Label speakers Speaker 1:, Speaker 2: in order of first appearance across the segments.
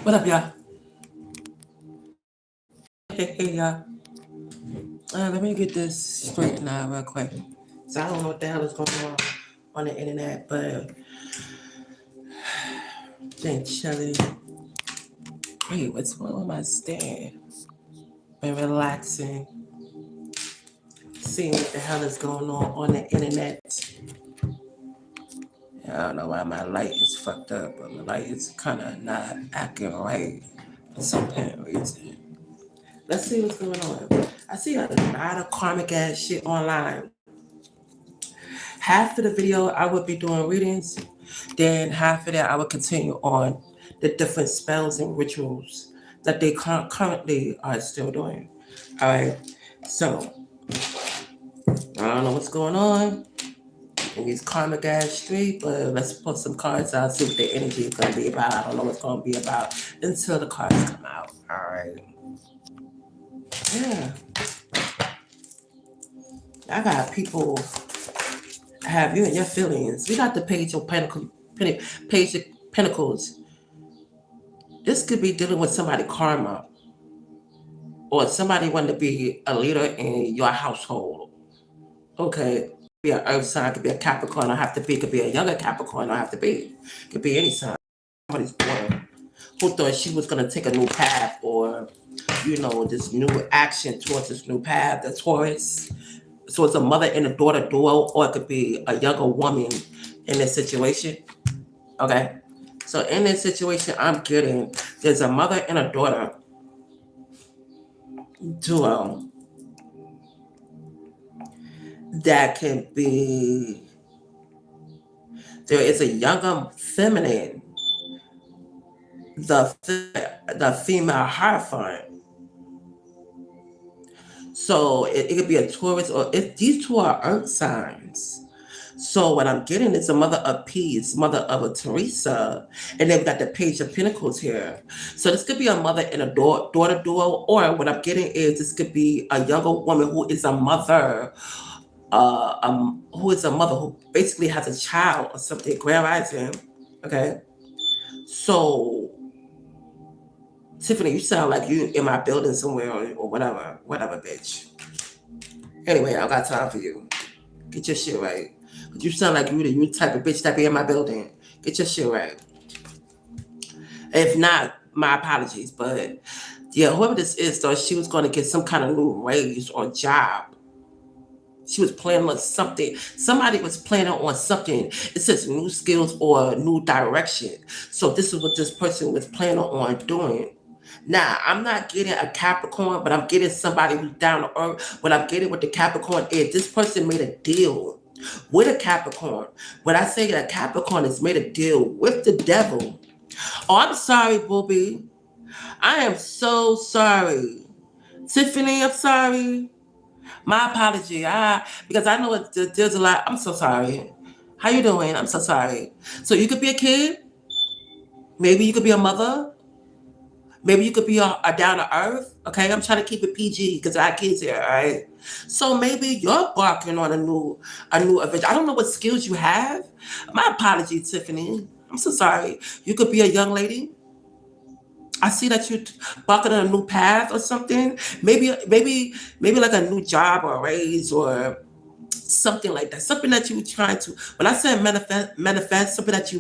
Speaker 1: What up, y'all? Hey, y'all. Let me get this straightened out real quick. So I don't know what the hell is going on the internet, but been chilling. Wait, what's going on with my stand? Been relaxing, seeing what the hell is going on the internet. I don't know why my light is fucked up, but my light is kind of not acting right for some apparent reason. Let's see what's going on. I see a lot of karmic ass shit online. Half of the video I would be doing readings, then half of that I would continue on the different spells and rituals that they currently are still doing. All right, so I don't know what's going on in these karmic ass street, but let's put some cards out, see what the energy is going to be about. I don't know what's going to be about until the cards come out. All right. Yeah. I got people have you in your feelings. We got the page of page of pentacles. This could be dealing with somebody karma, or somebody wanting to be a leader in your household. Okay, be an earth sign, could be a Capricorn, could be a younger Capricorn, could be any sign. Somebody's born who thought she was gonna take a new path, or this new action towards this new path. The Taurus. So it's a mother and a daughter duo, or it could be a younger woman in this situation. Okay. So in this situation, I'm getting there's a mother and a daughter duo that can be. There is a younger feminine, the female hierophant. So it could be a Taurus, or these two are earth signs. So what I'm getting is a mother of peace, mother of a Teresa, and then we got the Page of Pentacles here. So this could be a mother and a daughter duo, or what I'm getting is this could be a younger woman who is a mother, who basically has a child or something, Grand Rising. Okay, so Tiffany, you sound like you in my building somewhere, or whatever, bitch. Anyway, I got time for you. Get your shit right. Cause you sound like you type of bitch that be in my building. Get your shit right. If not, my apologies. But yeah, whoever this is, though, she was going to get some kind of new raise or job. She was planning on something. Somebody was planning on something. It says new skills or new direction. So this is what this person was planning on doing. Now, I'm not getting a Capricorn, but I'm getting somebody who's down to earth. What I'm getting with the Capricorn is this person made a deal with a Capricorn. When I say that Capricorn has made a deal with the devil. Oh, I'm sorry, Booby. I am so sorry. Tiffany, I'm sorry. My apology. Because I know there's a lot. I'm so sorry. How you doing? I'm so sorry. So you could be a kid. Maybe you could be a mother. Maybe you could be a down to earth. Okay, I'm trying to keep it PG because I have kids here. All right. So maybe you're barking on a new adventure. I don't know what skills you have. My apology, Tiffany. I'm so sorry. You could be a young lady. I see that you're barking on a new path or something. Maybe like a new job or a raise or something like that. Something that you were trying to. When I said manifest, something that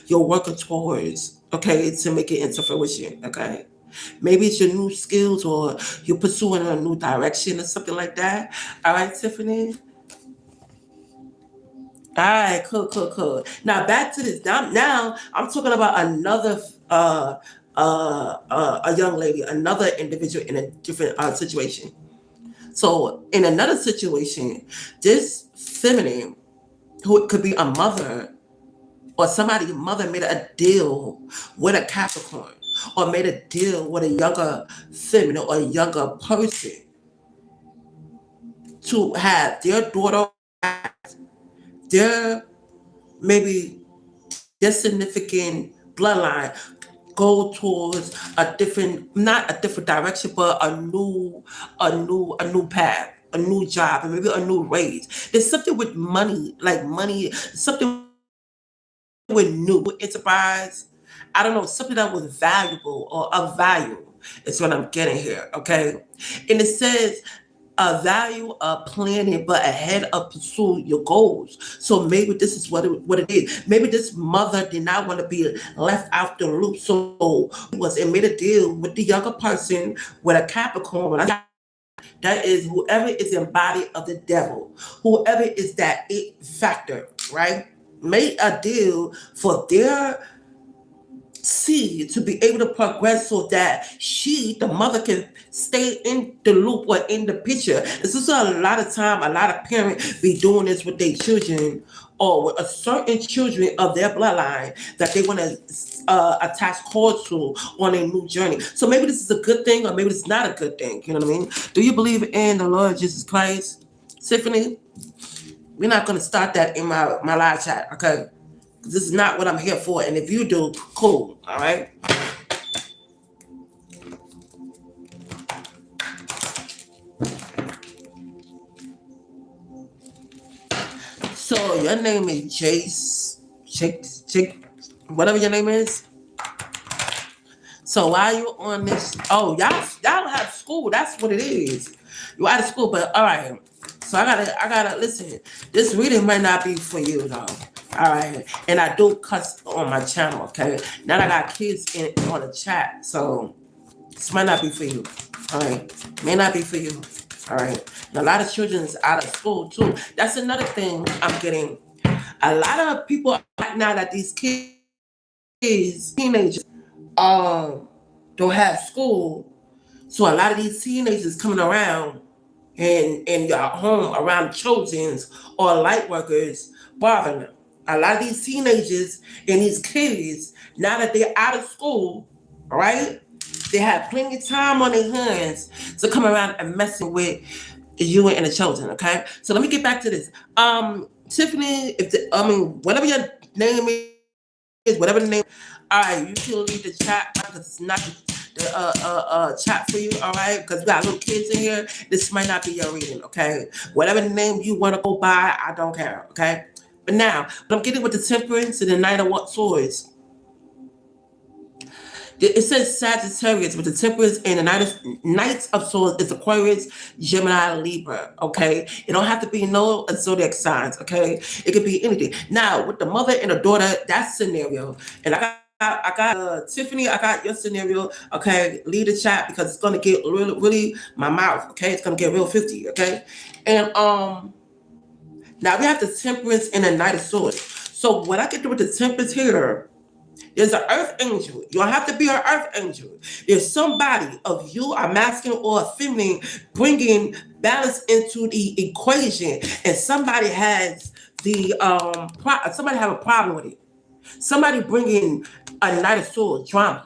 Speaker 1: you're working towards. Okay, to make it into fruition. Okay. Maybe it's your new skills, or you're pursuing a new direction or something like that. All right, Tiffany. All right, cool. Now back to this. Now I'm talking about another a young lady, another individual in a different situation. So in another situation, this feminine, who could be a mother, or somebody's mother made a deal with a Capricorn, or made a deal with a younger feminine or a younger person to have their daughter, their maybe their significant bloodline go towards a different, not a different direction, but a new path, a new job, and maybe a new raise. There's something with money, something with new enterprise. I don't know, something that was valuable or of value is what I'm getting here, okay? And it says a value of planning, but ahead of pursue your goals. So maybe this is what it is. Maybe this mother did not want to be left out the loop, so was and made a deal with the younger person with a Capricorn. That is whoever is embodied of the devil, whoever is that it factor, right? Made a deal for their seed to be able to progress so that the mother, can stay in the loop or in the picture. This is a lot of time, a lot of parents be doing this with their children or with a certain children of their bloodline that they want to attach cord to on a new journey. So maybe this is a good thing or maybe it's not a good thing. You know what I mean? Do you believe in the Lord Jesus Christ? Tiffany, we're not going to start that in my live chat, okay? This is not what I'm here for. And if you do, cool. All right. So your name is Jake, whatever your name is. So why you on this? Oh, y'all have school. That's what it is. You out of school, but all right. So I gotta listen. This reading might not be for you though. All right, and I do cuss on my channel. Okay, now I got kids on the chat, so this might not be for you. All right, may not be for you. All right, and a lot of children is out of school too. That's another thing I'm getting. A lot of people right now that these kids, teenagers, don't have school, so a lot of these teenagers coming around and your home around children's or light workers bothering them. A lot of these teenagers and these kids, now that they're out of school, right? They have plenty of time on their hands to come around and messing with you and the children, okay? So let me get back to this. Tiffany, whatever your name is, whatever the name, all right, you can leave the chat because it's not the chat for you, all right? Because we got little kids in here. This might not be your reading, okay? Whatever the name you want to go by, I don't care, okay? But now, I'm getting with the Temperance and the Knight of Swords. It says Sagittarius, but the Temperance and the Knights of Swords is Aquarius, Gemini, Libra, okay? It don't have to be no zodiac signs, okay? It could be anything. Now, with the mother and the daughter, that scenario, and I got Tiffany, I got your scenario, okay? Lead the chat because it's gonna get really my mouth, okay? It's gonna get real 50, okay? And now we have the Temperance and the Knight of Swords. So when I get to with the Temperance here, there's an earth angel. You don't have to be an earth angel. There's somebody of you, a masculine or a feminine, bringing balance into the equation, and somebody has the somebody have a problem with it. Somebody bringing a Knight of Swords drama.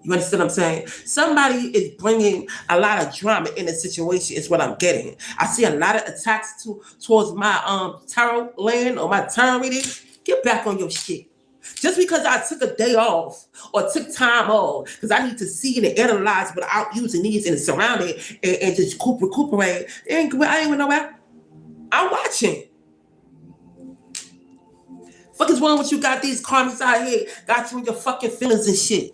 Speaker 1: You understand what I'm saying? Somebody is bringing a lot of drama in the situation is what I'm getting. I see a lot of attacks towards my tarot land or my tarot reading. Get back on your shit. Just because I took a day off or took time off because I need to see and analyze without using these and surround it and just recuperate, I ain't even know that. I'm watching. Fuck is wrong with you? Got these karmas out here, got you in your fucking feelings and shit.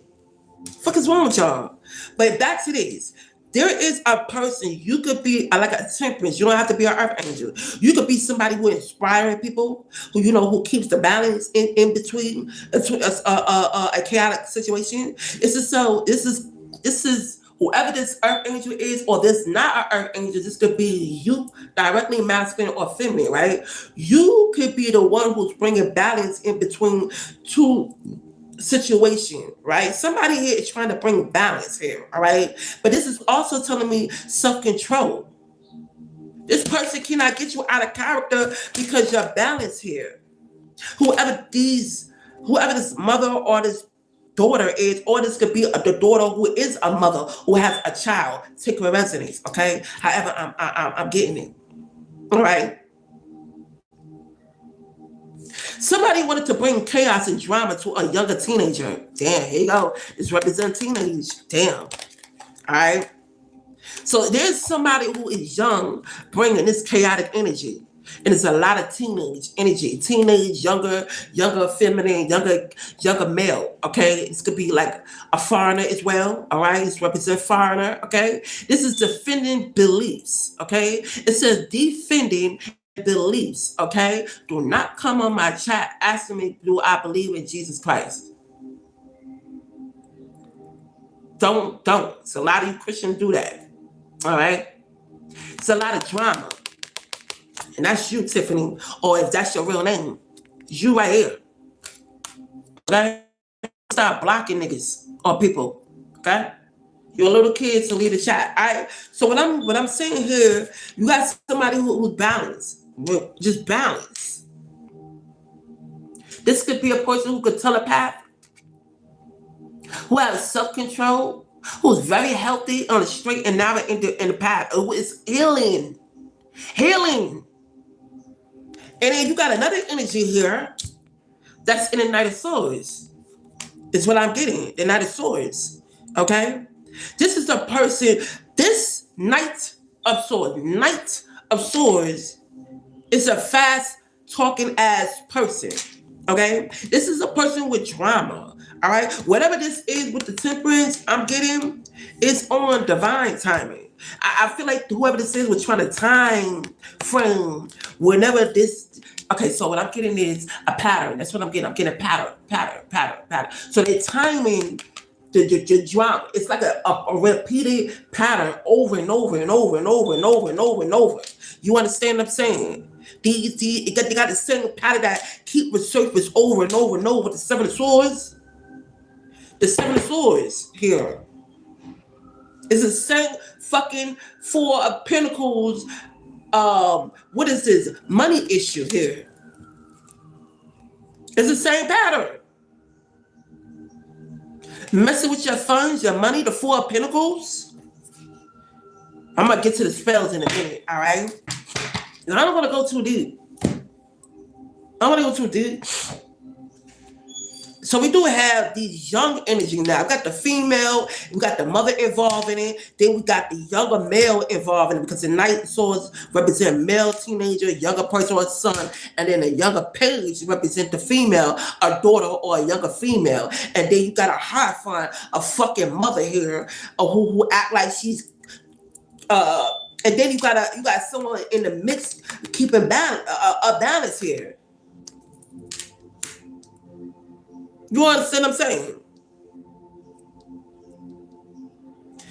Speaker 1: Fuck is wrong with y'all? But back to this. There is a person, you could be like a Temperance. You don't have to be an earth angel. You could be somebody who inspiring people, who keeps the balance in between a chaotic situation. This is whoever this earth angel is, or this not an earth angel. This could be you, directly masculine or feminine, right? You could be the one who's bringing balance in between two situation, right? Somebody here is trying to bring balance here, all right? But this is also telling me self-control. This person cannot get you out of character because you're balanced here. Whoever this mother or this daughter is, or this could be the daughter who is a mother who has a child. Take your resonance, okay? However, I'm getting it, all right? Somebody wanted to bring chaos and drama to a younger teenager. Damn, here you go. This represents teenage. Damn. All right. So there's somebody who is young bringing this chaotic energy. And it's a lot of teenage energy, younger feminine, younger male. Okay, this could be like a foreigner as well. All right, it's represent foreigner. Okay, this is defending beliefs. Okay, it says defending beliefs. Okay, do not come on my chat asking me, do I believe in Jesus Christ? Don't. It's a lot of you Christians do that. All right, it's a lot of drama. And that's you, Tiffany, or if that's your real name, you right here. Okay? Stop blocking niggas or people. Okay? You're a little kid, so leave the chat. All right. So what I'm saying here, you got somebody who's balanced. Just balance. This could be a person who could telepath, who has self-control, who's very healthy on the straight and narrow in the path. Who is healing. Healing. And then you got another energy here that's in the Knight of Swords. Is what I'm getting. The Knight of Swords. Okay? This is a person, this Knight of Swords is a fast talking ass person. Okay? This is a person with drama. All right? Whatever this is with the temperance I'm getting, it's on divine timing. I feel like whoever this is was trying to time frame whenever this. Okay, so what I'm getting is a pattern. That's what I'm getting. I'm getting a pattern. So they're timing the drama. It's like a repeated pattern over and over and over and over and over and over and over. You understand what I'm saying? They got the same pattern that keep resurface over and over and over with the Seven of Swords. The Seven of Swords here. It's the same fucking Four of Pentacles. What is this? Money issue here. It's the same pattern. Messing with your funds, your money, the Four of Pentacles. I'm gonna get to the spells in a minute, all right? And I don't want to go too deep. So we do have these young energy now. I've got the female, we got the mother involved in it, then we got the younger male involved in it because the Knight of Swords represent male teenager, younger person or son, and then the younger page represent the female, a daughter or a younger female. And then you got a Hierophant, a fucking mother here, who act like she's and then you got someone in the mix keeping a balance here. You understand what I'm saying?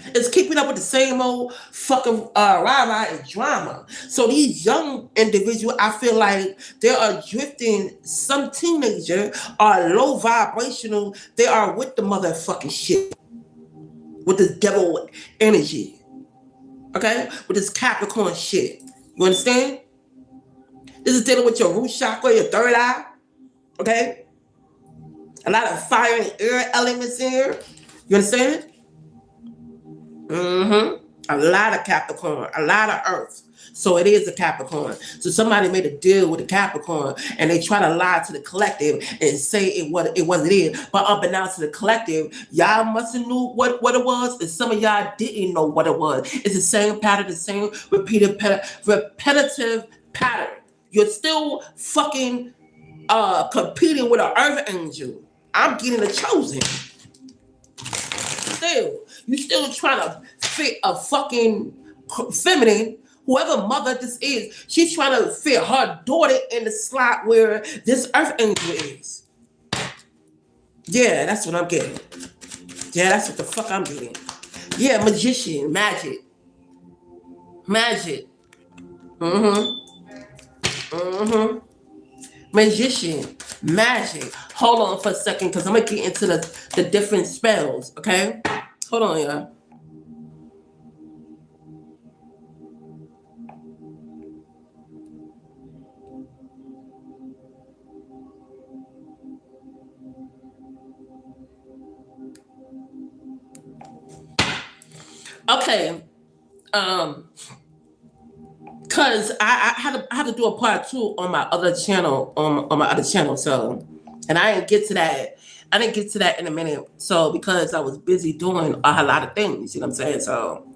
Speaker 1: It's keeping up with the same old fucking rah-rah and drama. So these young individuals, I feel like they are drifting. Some teenager are low vibrational. They are with the motherfucking shit. With this devil energy. Okay? With this Capricorn shit. You understand? This is dealing with your root chakra, your third eye. Okay? A lot of fire and air elements here. You understand? A lot of Capricorn, a lot of Earth. So it is a Capricorn. So somebody made a deal with a Capricorn and they try to lie to the collective and say it what it is. But unbeknownst to the collective, y'all must have knew what it was, and some of y'all didn't know what it was. It's the same pattern, the same repetitive pattern. You're still fucking competing with an Earth angel. I'm getting a chosen. You still trying to fit a fucking feminine, whoever mother this is, she's trying to fit her daughter in the slot where this Earth angel is. Yeah, that's what I'm getting. Yeah, that's what the fuck I'm getting. Yeah, magician, magic. Magician, magic. Hold on for a second, because I'm going to get into the different spells, okay? Hold on, y'all. Okay. Because I had to do a part 2 on my other channel, on my other channel, so, and I didn't get to that. I didn't get to that in a minute, so, because I was busy doing a lot of things, you know what I'm saying? So,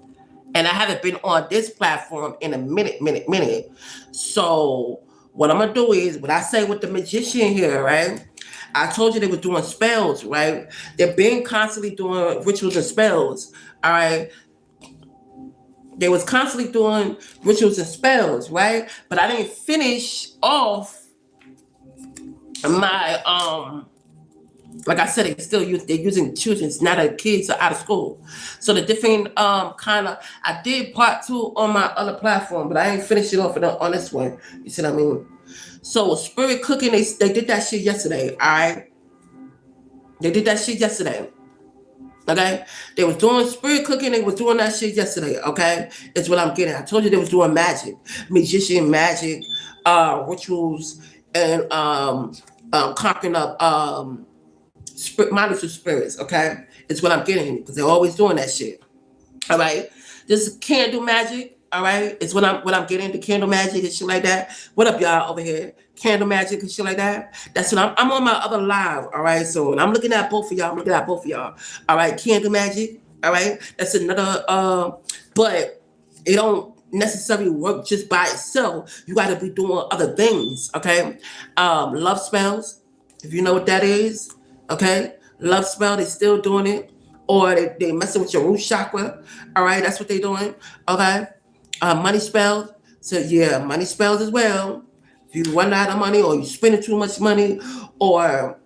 Speaker 1: And I haven't been on this platform in a minute. So what I'm gonna do is what I say with the magician here, right? I told you they were doing spells, right? They've been constantly doing rituals and spells. All right. They was constantly doing rituals and spells, right? But I didn't finish off my like I said, they're using children now that kids are out of school. So the different kind of I did part 2 on my other platform, but I ain't finished it off on this one. You see what I mean? So spirit cooking, they did that shit yesterday, all right? They did that shit yesterday. Okay, they was doing spirit cooking. They was doing that shit yesterday. Okay, it's what I'm getting. I told you they was doing magic, magician magic, rituals, and conquering up monster spirits. Okay, it's what I'm getting because they're always doing that shit. All right, this candle magic. All right, it's what I'm getting, the candle magic and shit like that. What up, y'all over here? Candle magic and shit like that. That's what I'm on my other live. All right, so when I'm looking at both of y'all, I'm looking at both of y'all. All right, candle magic. All right, that's another. But it don't necessarily work just by itself. You got to be doing other things. Okay, love spells. If you know what that is, okay, love spell. They still doing it, or they messing with your root chakra. All right, that's what they doing. Okay. Money spells. So yeah, money spells as well. If you run out of money or you spending too much money or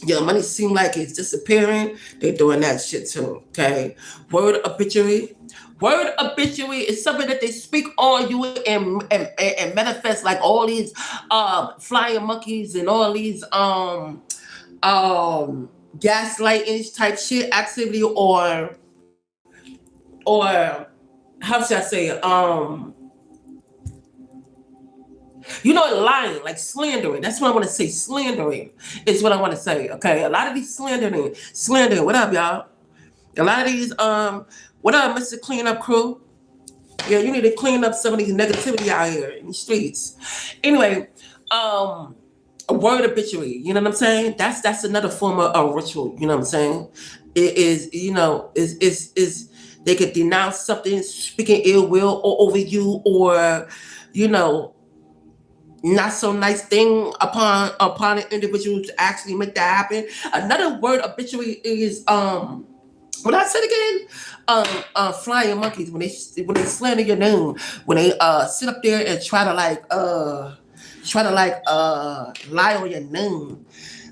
Speaker 1: your money seem like it's disappearing, they're doing that shit too. Okay. Word obituary. Word obituary is something that they speak on you and manifest like all these flying monkeys and all these gaslighting type shit activity or how should I say it? Lying, like slandering. That's what I want to say. Slandering is what I want to say. Okay, a lot of these slandering. What up, y'all? A lot of these, what up, Mr. Cleanup Crew? Yeah, you need to clean up some of these negativity out here in the streets. Anyway, a word obituary. You know what I'm saying? That's another form of a ritual. You know what I'm saying? It is, is they could denounce something, speaking ill will over you, or not so nice thing upon an individual to actually make that happen. Another word obituary is what I said again, flying monkeys when they slander your name, when they sit up there and try to lie on your name.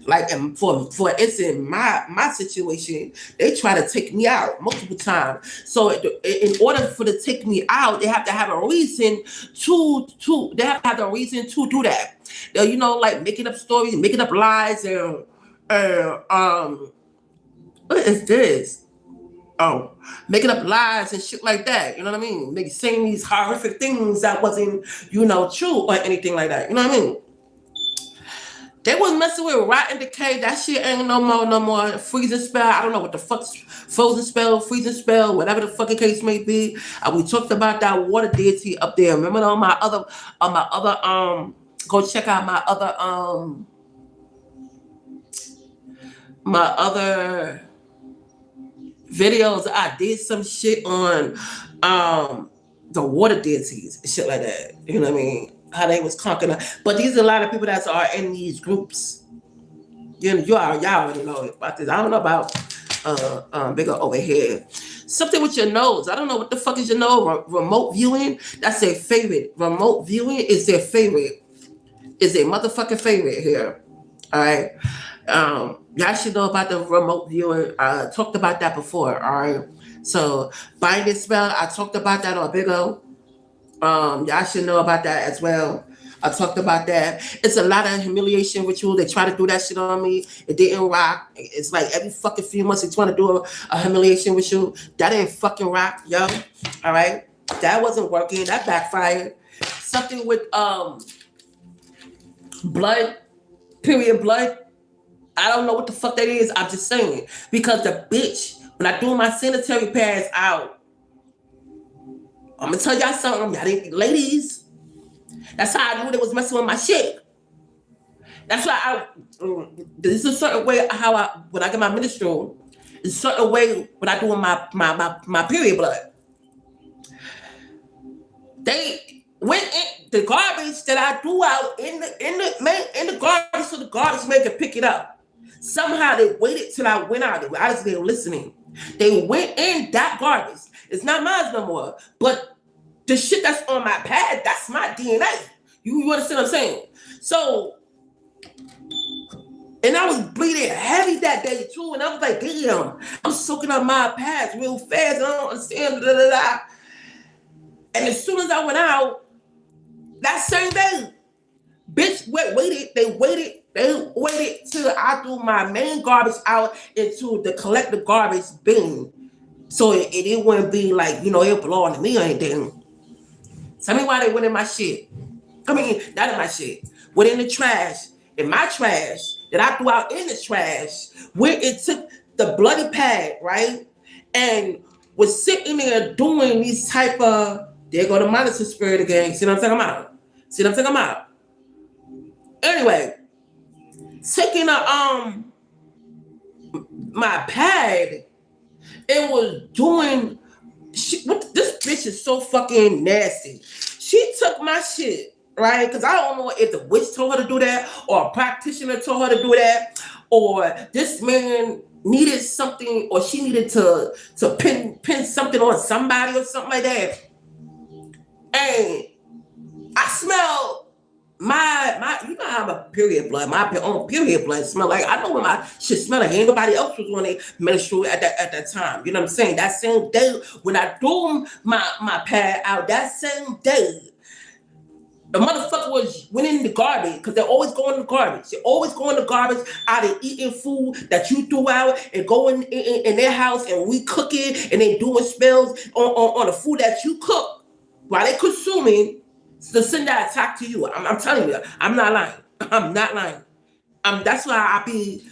Speaker 1: Like, and for instance, my situation, they try to take me out multiple times. So in order for to take me out, they have to have a reason to they have to have a reason to do that. Like making up stories, making up lies, and what is this? Oh, making up lies and shit like that. You know what I mean? They saying these horrific things that wasn't, true or anything like that. You know what I mean? They was messing with rotten decay. That shit ain't no more. Freezing spell. I don't know what the fuck's frozen spell, freezing spell, whatever the fucking case may be. We talked about that water deity up there. Remember on my other, go check out my other videos. I did some shit on the water deities and shit like that. You know what I mean? How they was conquering. But these are a lot of people that are in these groups. Y'all already know about this. I don't know about bigger over here. Something with your nose. I don't know what the fuck is your nose. Remote viewing. That's their favorite. Remote viewing is their favorite. Is their motherfucking favorite here. All right. Y'all should know about the remote viewing. I talked about that before. All right. So binding spell. I talked about that on Big O. Y'all should know about that as well. I talked about that. It's a lot of humiliation ritual. They try to do that shit on me. It didn't rock. It's like every fucking few months they trying to do a humiliation ritual. That didn't fucking rock, yo. All right, that wasn't working. That backfired. Something with blood, period blood. I don't know what the fuck that is. I'm just saying because the bitch when I do my sanitary pads out. I'm gonna tell y'all something, ladies. That's how I knew they was messing with my shit. That's why this is a certain way when I get my menstrual, it's a certain way when I do my period blood. They went in the garbage that I threw out in the garbage so the garbage man could pick it up. Somehow they waited till I went out. I was there listening. They went in that garbage. It's not mine no more. But the shit that's on my pad, that's my DNA. You understand what I'm saying? So, and I was bleeding heavy that day too. And I was like, damn, I'm soaking up my pads real fast. I don't understand. Blah, blah, blah. And as soon as I went out, that same day, bitch they waited till I threw my main garbage out into the collective garbage bin. So it wouldn't be like, it belonged to me or anything. Tell me why they went in my shit. I mean, not in my shit. Went in the trash. In my trash that I threw out in the trash, where it took the bloody pad, right? And was sitting there doing these type of, there go the monitor spirit again. See what I'm talking about? See what I'm talking about? Anyway, taking my pad, it was doing this bitch is so fucking nasty. She took my shit, right? Because I don't know if the witch told her to do that, or a practitioner told her to do that, or this man needed something, or she needed to pin something on somebody or something like that. And I smell my you know how my period blood, my own period blood smell like. I know when my shit smell like. Ain't nobody else was on their menstrual at that time. You know what I'm saying? That same day when I threw my pad out, that same day, the motherfucker went in the garbage, because they're always going in the garbage. They always go in the garbage out of eating food that you threw out and going in their house and recook it, and they doing spells on the food that you cook while they consuming. To send that attack to you. I'm telling you, I'm not lying. I'm not lying. That's why I be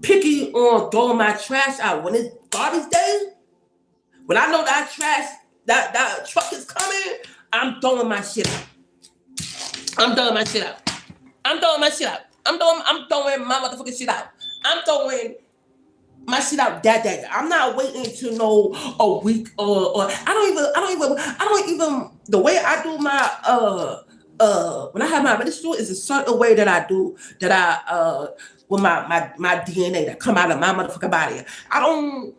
Speaker 1: picky on throwing my trash out. When it's garbage day, when I know that trash, that truck is coming, I'm throwing my shit out. I'm throwing my shit out. I'm throwing my shit out. I'm throwing my motherfucking shit out. I'm throwing my shit out that day. I'm not waiting to know a week or I don't even the way I do my when I have my ministry is a certain way that I do that I with my DNA that come out of my motherfucking body. I don't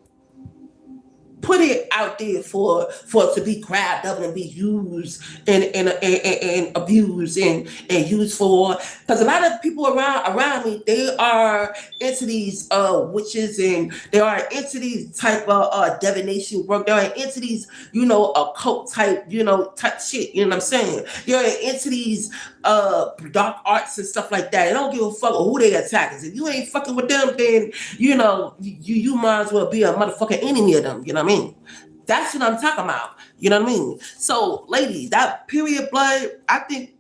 Speaker 1: put it out there for it to be grabbed up and be used and abused and used for, because a lot of people around me, they are into these witches, and they are into these type of divination work. They are into these occult type type shit. You know what I'm saying? You're into these dark arts and stuff like that. They don't give a fuck who they attacking. If you ain't fucking with them, then you might as well be a motherfucking enemy of them. You know what I mean? That's what I'm talking about. You know what I mean? So, ladies, that period blood, I think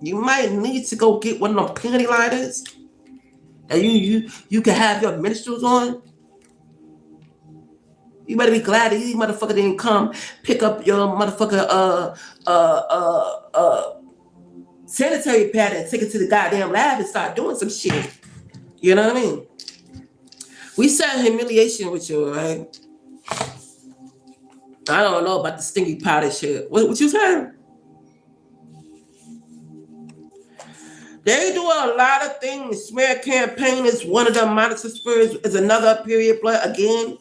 Speaker 1: you might need to go get one of them panty liners that you can have your menstruals on. You better be glad that these motherfucker didn't come pick up your motherfucker sanitary pad and take it to the goddamn lab and start doing some shit. You know what I mean? We said humiliation with you, right? I don't know about the stinky powder shit. What you saying? They do a lot of things. Smear campaign is one of them. Monitor spirits is another period blood again.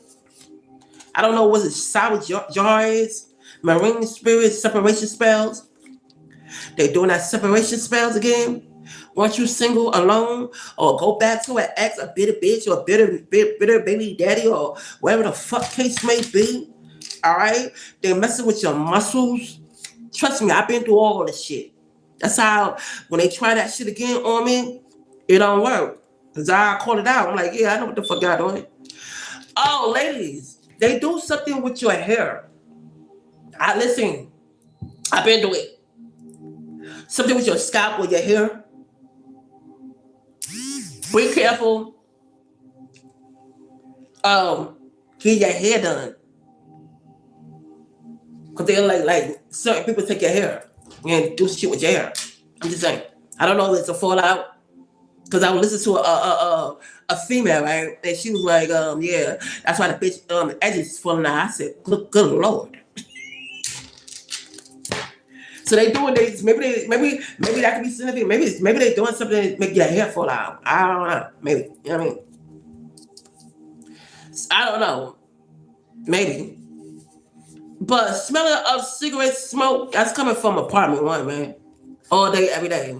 Speaker 1: I don't know what it sour jar is. Marine spirits, separation spells. They doing that separation spells again. Once you single alone, or go back to an ex, a bitter bitch, or a bitter baby daddy, or whatever the fuck case may be. All right, they messing with your muscles. Trust me, I've been through all this shit. That's how when they try that shit again on me, it don't work. Cause I call it out. I'm like, yeah, I know what the fuck y'all doing. Oh, ladies, they do something with your hair. Listen, I've been through it. Something with your scalp or your hair. Be careful. Get your hair done. Cause they're like certain people take your hair and do shit with your hair. I'm just saying. I don't know if it's a fallout. Cause I would listen to a female, right? And she was like, yeah, that's why the bitch edges falling out. I said, good Lord. So they doing this. Maybe that could be significant. Maybe they doing something to make your hair fall out. I don't know. Maybe, you know what I mean. I don't know. Maybe. But smelling of cigarette smoke, that's coming from apartment one, man. All day, every day.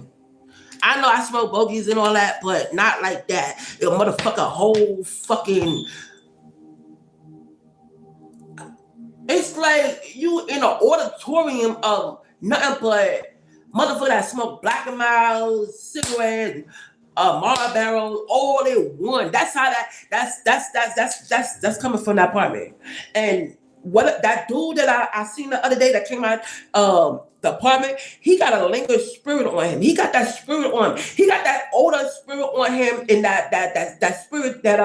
Speaker 1: I know I smoke bogeys and all that, but not like that. A motherfucker whole fucking. It's like you in an auditorium of nothing but motherfucker that smoke Black and Mild, cigarette, Marlboro, all in one. That's how that's coming from that apartment. And what that dude that I seen the other day that came out the apartment, he got a lingering spirit on him. He got that spirit on him. He got that older spirit on him, and that spirit that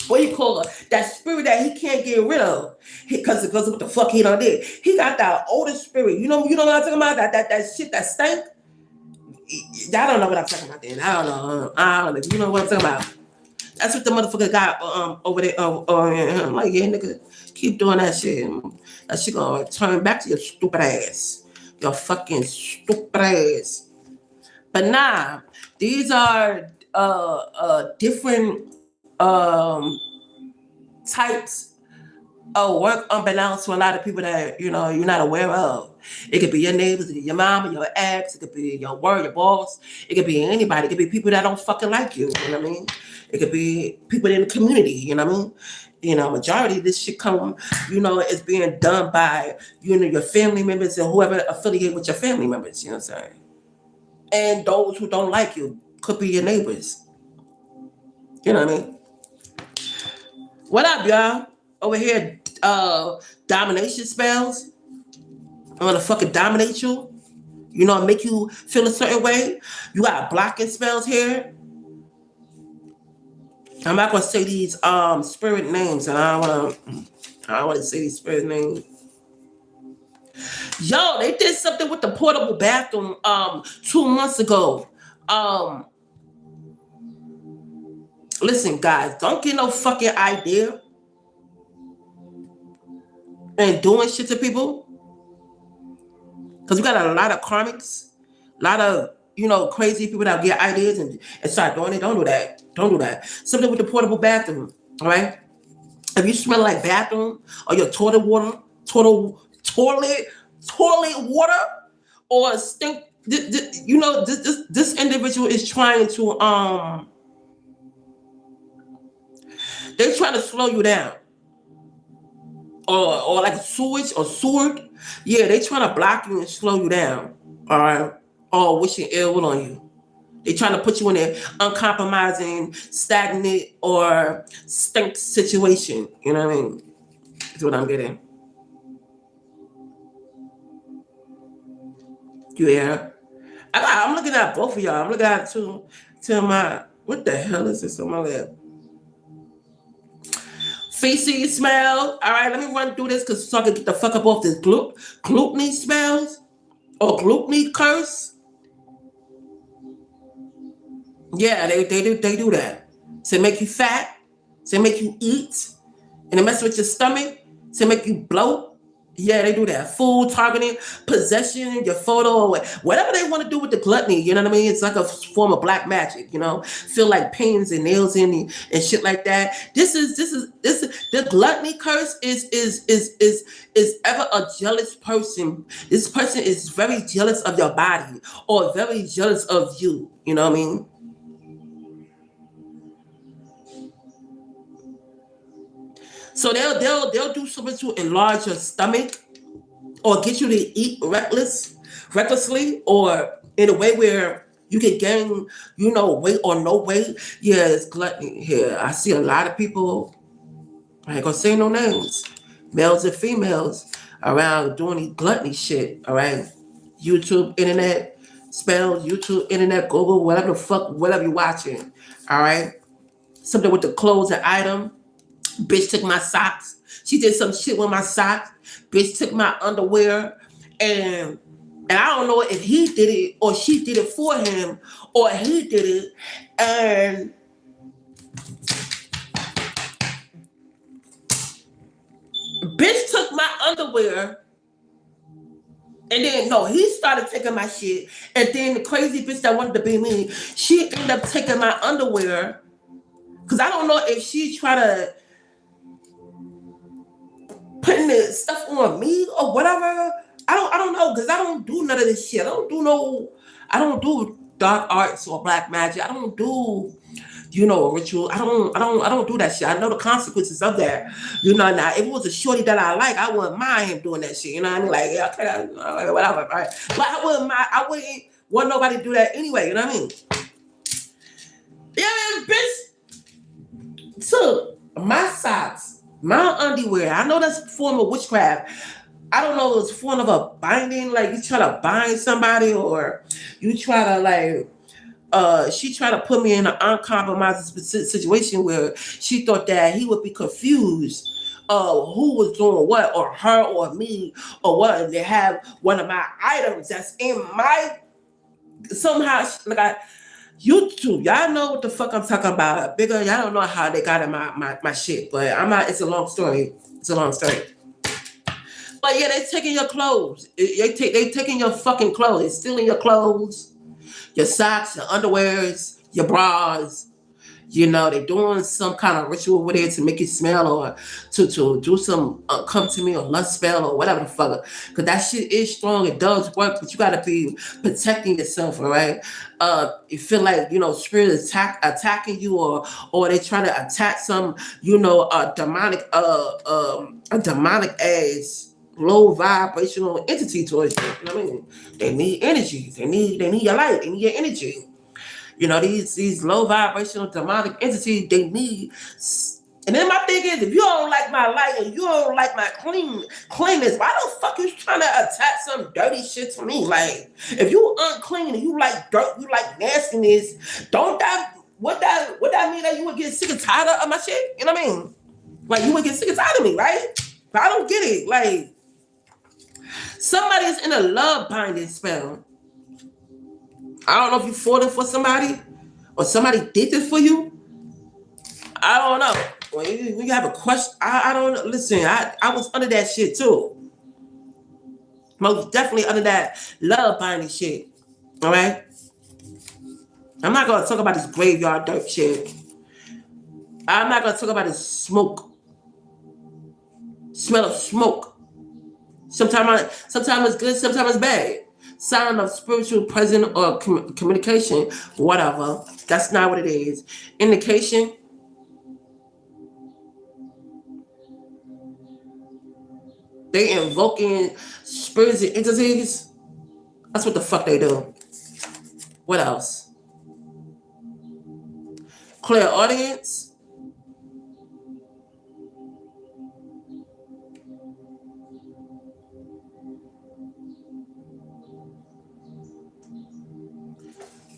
Speaker 1: what do you call it? That spirit that he can't get rid of because of what the fuck he done did. He got that older spirit. You know what I'm talking about? That shit that stank. I don't know what I'm talking about then. I don't know. You know what I'm talking about? That's what the motherfucker got over there. I'm like, yeah, nigga, keep doing that shit. That shit gonna turn back to your stupid ass. Your fucking stupid ass. But nah, these are different types of work unbeknownst to a lot of people that you're not aware of. It could be your neighbors, it could be your mama, your ex, it could be your work, your boss, it could be anybody, it could be people that don't fucking like you, you know what I mean? It could be people in the community, you know what I mean? Majority of this shit is being done by your family members and whoever affiliate with your family members, you know what I'm saying? And those who don't like you could be your neighbors. You know what I mean? What up, y'all? Over here, domination spells. I'm gonna fucking dominate you. Make you feel a certain way. You got blocking spells here. I'm not gonna say these spirit names, and I don't wanna say these spirit names. Yo, they did something with the portable bathroom 2 months ago. Listen, guys, don't get no fucking idea and doing shit to people. Because we got a lot of karmics, a lot of, crazy people that get ideas and start doing it. Don't do that. Don't do that. Something with the portable bathroom, all right? If you smell like bathroom or your toilet water, or stink, this individual is trying to, they're trying to slow you down. Or like sewage or sword. Yeah, they trying to block you and slow you down. All right. Or wishing ill will on you. They trying to put you in an uncompromising, stagnant, or stink situation. You know what I mean? That's what I'm getting. Yeah. I'm looking at both of y'all. I'm looking at to my, what the hell is this on my lap? Feces smell. All right, let me run through this so I can get the fuck up off this gluttony smells or gluttony curse. Yeah, they do that. To make you fat, to make you eat, and to mess with your stomach, to make you bloat. Yeah, they do that. Food, targeting, possession, your photo, whatever they want to do with the gluttony. You know what I mean? It's like a form of black magic. Feel like pins and nails in and shit like that. This is the gluttony curse is ever a jealous person. This person is very jealous of your body or very jealous of you. You know what I mean? So they'll do something to enlarge your stomach or get you to eat recklessly, or in a way where you can gain, weight or no weight. Yeah, it's gluttony here. I see a lot of people, I ain't gonna say no names, males and females, around doing these gluttony shit, all right? YouTube, internet, spells, YouTube, internet, Google, whatever the fuck, whatever you're watching, all right? Something with the clothes and item. Bitch took my socks. She did some shit with my socks. Bitch took my underwear. And I don't know if he did it or she did it for him or he did it. And bitch took my underwear And then no, he started taking my shit. And then the crazy bitch that wanted to be me, she ended up taking my underwear. Cause I don't know if she tried to putting the stuff on me or whatever. I don't know, because I don't do none of this shit. I don't do dark arts or black magic. I don't do ritual. I don't do that shit. I know the consequences of that. Now if it was a shorty that I like, I wouldn't mind him doing that shit. You know what I mean? Like, yeah, okay, whatever, right? But I wouldn't want nobody to do that anyway, you know what I mean? Yeah, man, bitch. So my socks, my underwear, I know that's a form of witchcraft. I don't know if it's a form of a binding, like you try to bind somebody, or you try to she tried to put me in an uncompromising situation where she thought that he would be confused who was doing what, or her or me or what, and they have one of my items that's in my somehow YouTube. Y'all know what the fuck I'm talking about. Bigger, y'all don't know how they got in my shit, but I'm not. It's a long story. But yeah, they taking your clothes. They taking your fucking clothes. They stealing your clothes, your socks, your underwears, your bras. They doing some kind of ritual with it to make you smell, or to do some come to me or lust spell or whatever the fuck. Because that shit is strong. It does work, but you gotta be protecting yourself, all right? You feel like spirit is attacking you, or they try to attack some a demonic ass low vibrational entity towards you. You know what I mean? They need energy. They need your light. They need your energy. These low vibrational demonic entities, they need. And then my thing is, if you don't like my light and you don't like my cleanness, why the fuck you trying to attach some dirty shit to me? Like, if you unclean and you like dirt, you like nastiness, would that mean that you would get sick and tired of my shit? You know what I mean? Like, you would get sick and tired of me, right? But I don't get it. Like, somebody's in a love binding spell. I don't know if you falling for somebody or somebody did this for you. I don't know. When you have a question, I don't know. Listen, I was under that shit too. Most definitely under that love binding shit. All right? I'm not going to talk about this graveyard dirt shit. I'm not going to talk about this smoke. Smell of smoke. Sometimes it's good, sometimes it's bad. Sign of spiritual presence or communication, whatever. That's not what it is. Indication. They invoking spirits and entities. That's what the fuck they do. What else? Clairaudience.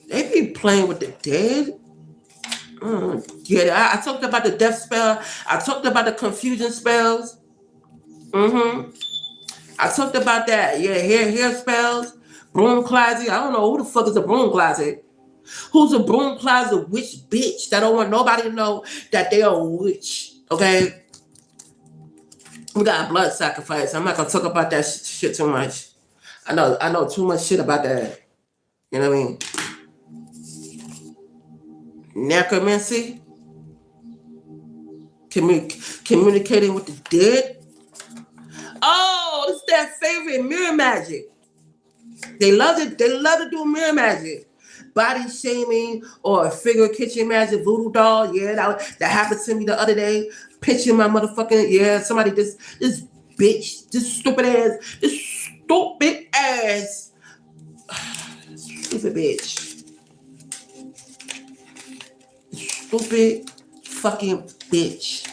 Speaker 1: They be playing with the dead. Yeah, I talked about the death spell. I talked about the confusion spells. I talked about that. Yeah, hair spells. Broom closet. I don't know who the fuck is a broom closet. Who's a broom closet witch bitch that don't want nobody to know that they are a witch? Okay? We got a blood sacrifice. I'm not gonna talk about that shit too much. I know too much shit about that. You know what I mean? Necromancy, communicating with the dead. Oh, it's their favorite, mirror magic. They love it. They love to do mirror magic, body shaming, or figure kitchen magic, voodoo doll. Yeah, that happened to me the other day. Pitching my motherfucking somebody this bitch, this stupid ass, stupid bitch. Stupid fucking bitch.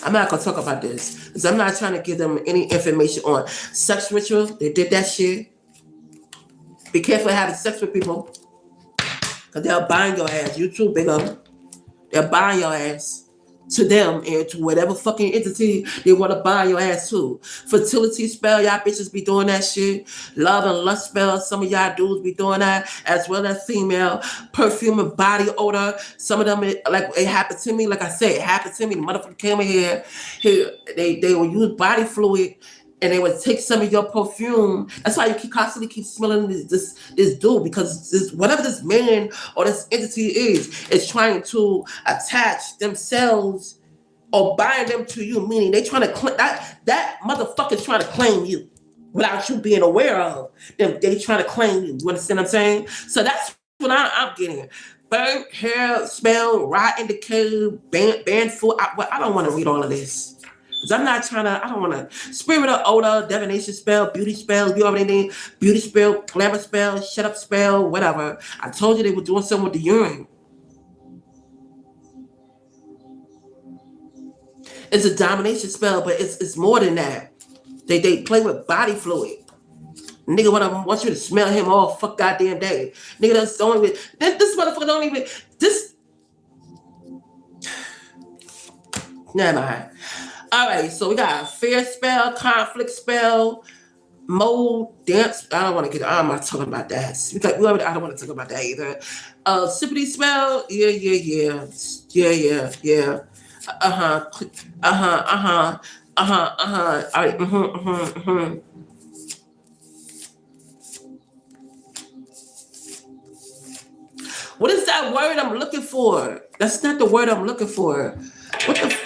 Speaker 1: I'm not gonna talk about this because I'm not trying to give them any information on sex ritual. They did that shit. Be careful having sex with people because they'll bind your ass. You too, big up. They'll bind your ass. to them and to whatever fucking entity they want to bind your ass to. Fertility spell, y'all bitches be doing that shit. Love and lust spell, some of y'all dudes be doing that, as well as female. Perfume and body odor, some of them, it happened to me. Like I said, it happened to me. The motherfucker came in here they will use body fluid and they would take some of your perfume. That's why you constantly keep smelling this dude, because this whatever this man or this entity is trying to attach themselves or bind them to you. Meaning they trying to that motherfucker's trying to claim you without you being aware of them. They trying to claim you. You understand what I'm saying? So that's what I'm getting. Burnt hair smell, rot in the cave, banned food. I don't want to read all of this. I'm not trying to, I don't want to. Spirit of odor, divination spell, beauty spell, you already need beauty spell, glamour spell, shut up spell, whatever. I told you they were doing something with the urine. It's a domination spell, but it's more than that. They play with body fluid. Nigga want you to smell him all fuck goddamn day. Nigga that's don't even, this motherfucker don't even, this. Never mind. All right, so we got fear spell, conflict spell, mold, dance. I'm not talking about that. I don't want to talk about that either. Sympathy spell, yeah. All right, What is that word I'm looking for? That's not the word I'm looking for. What the?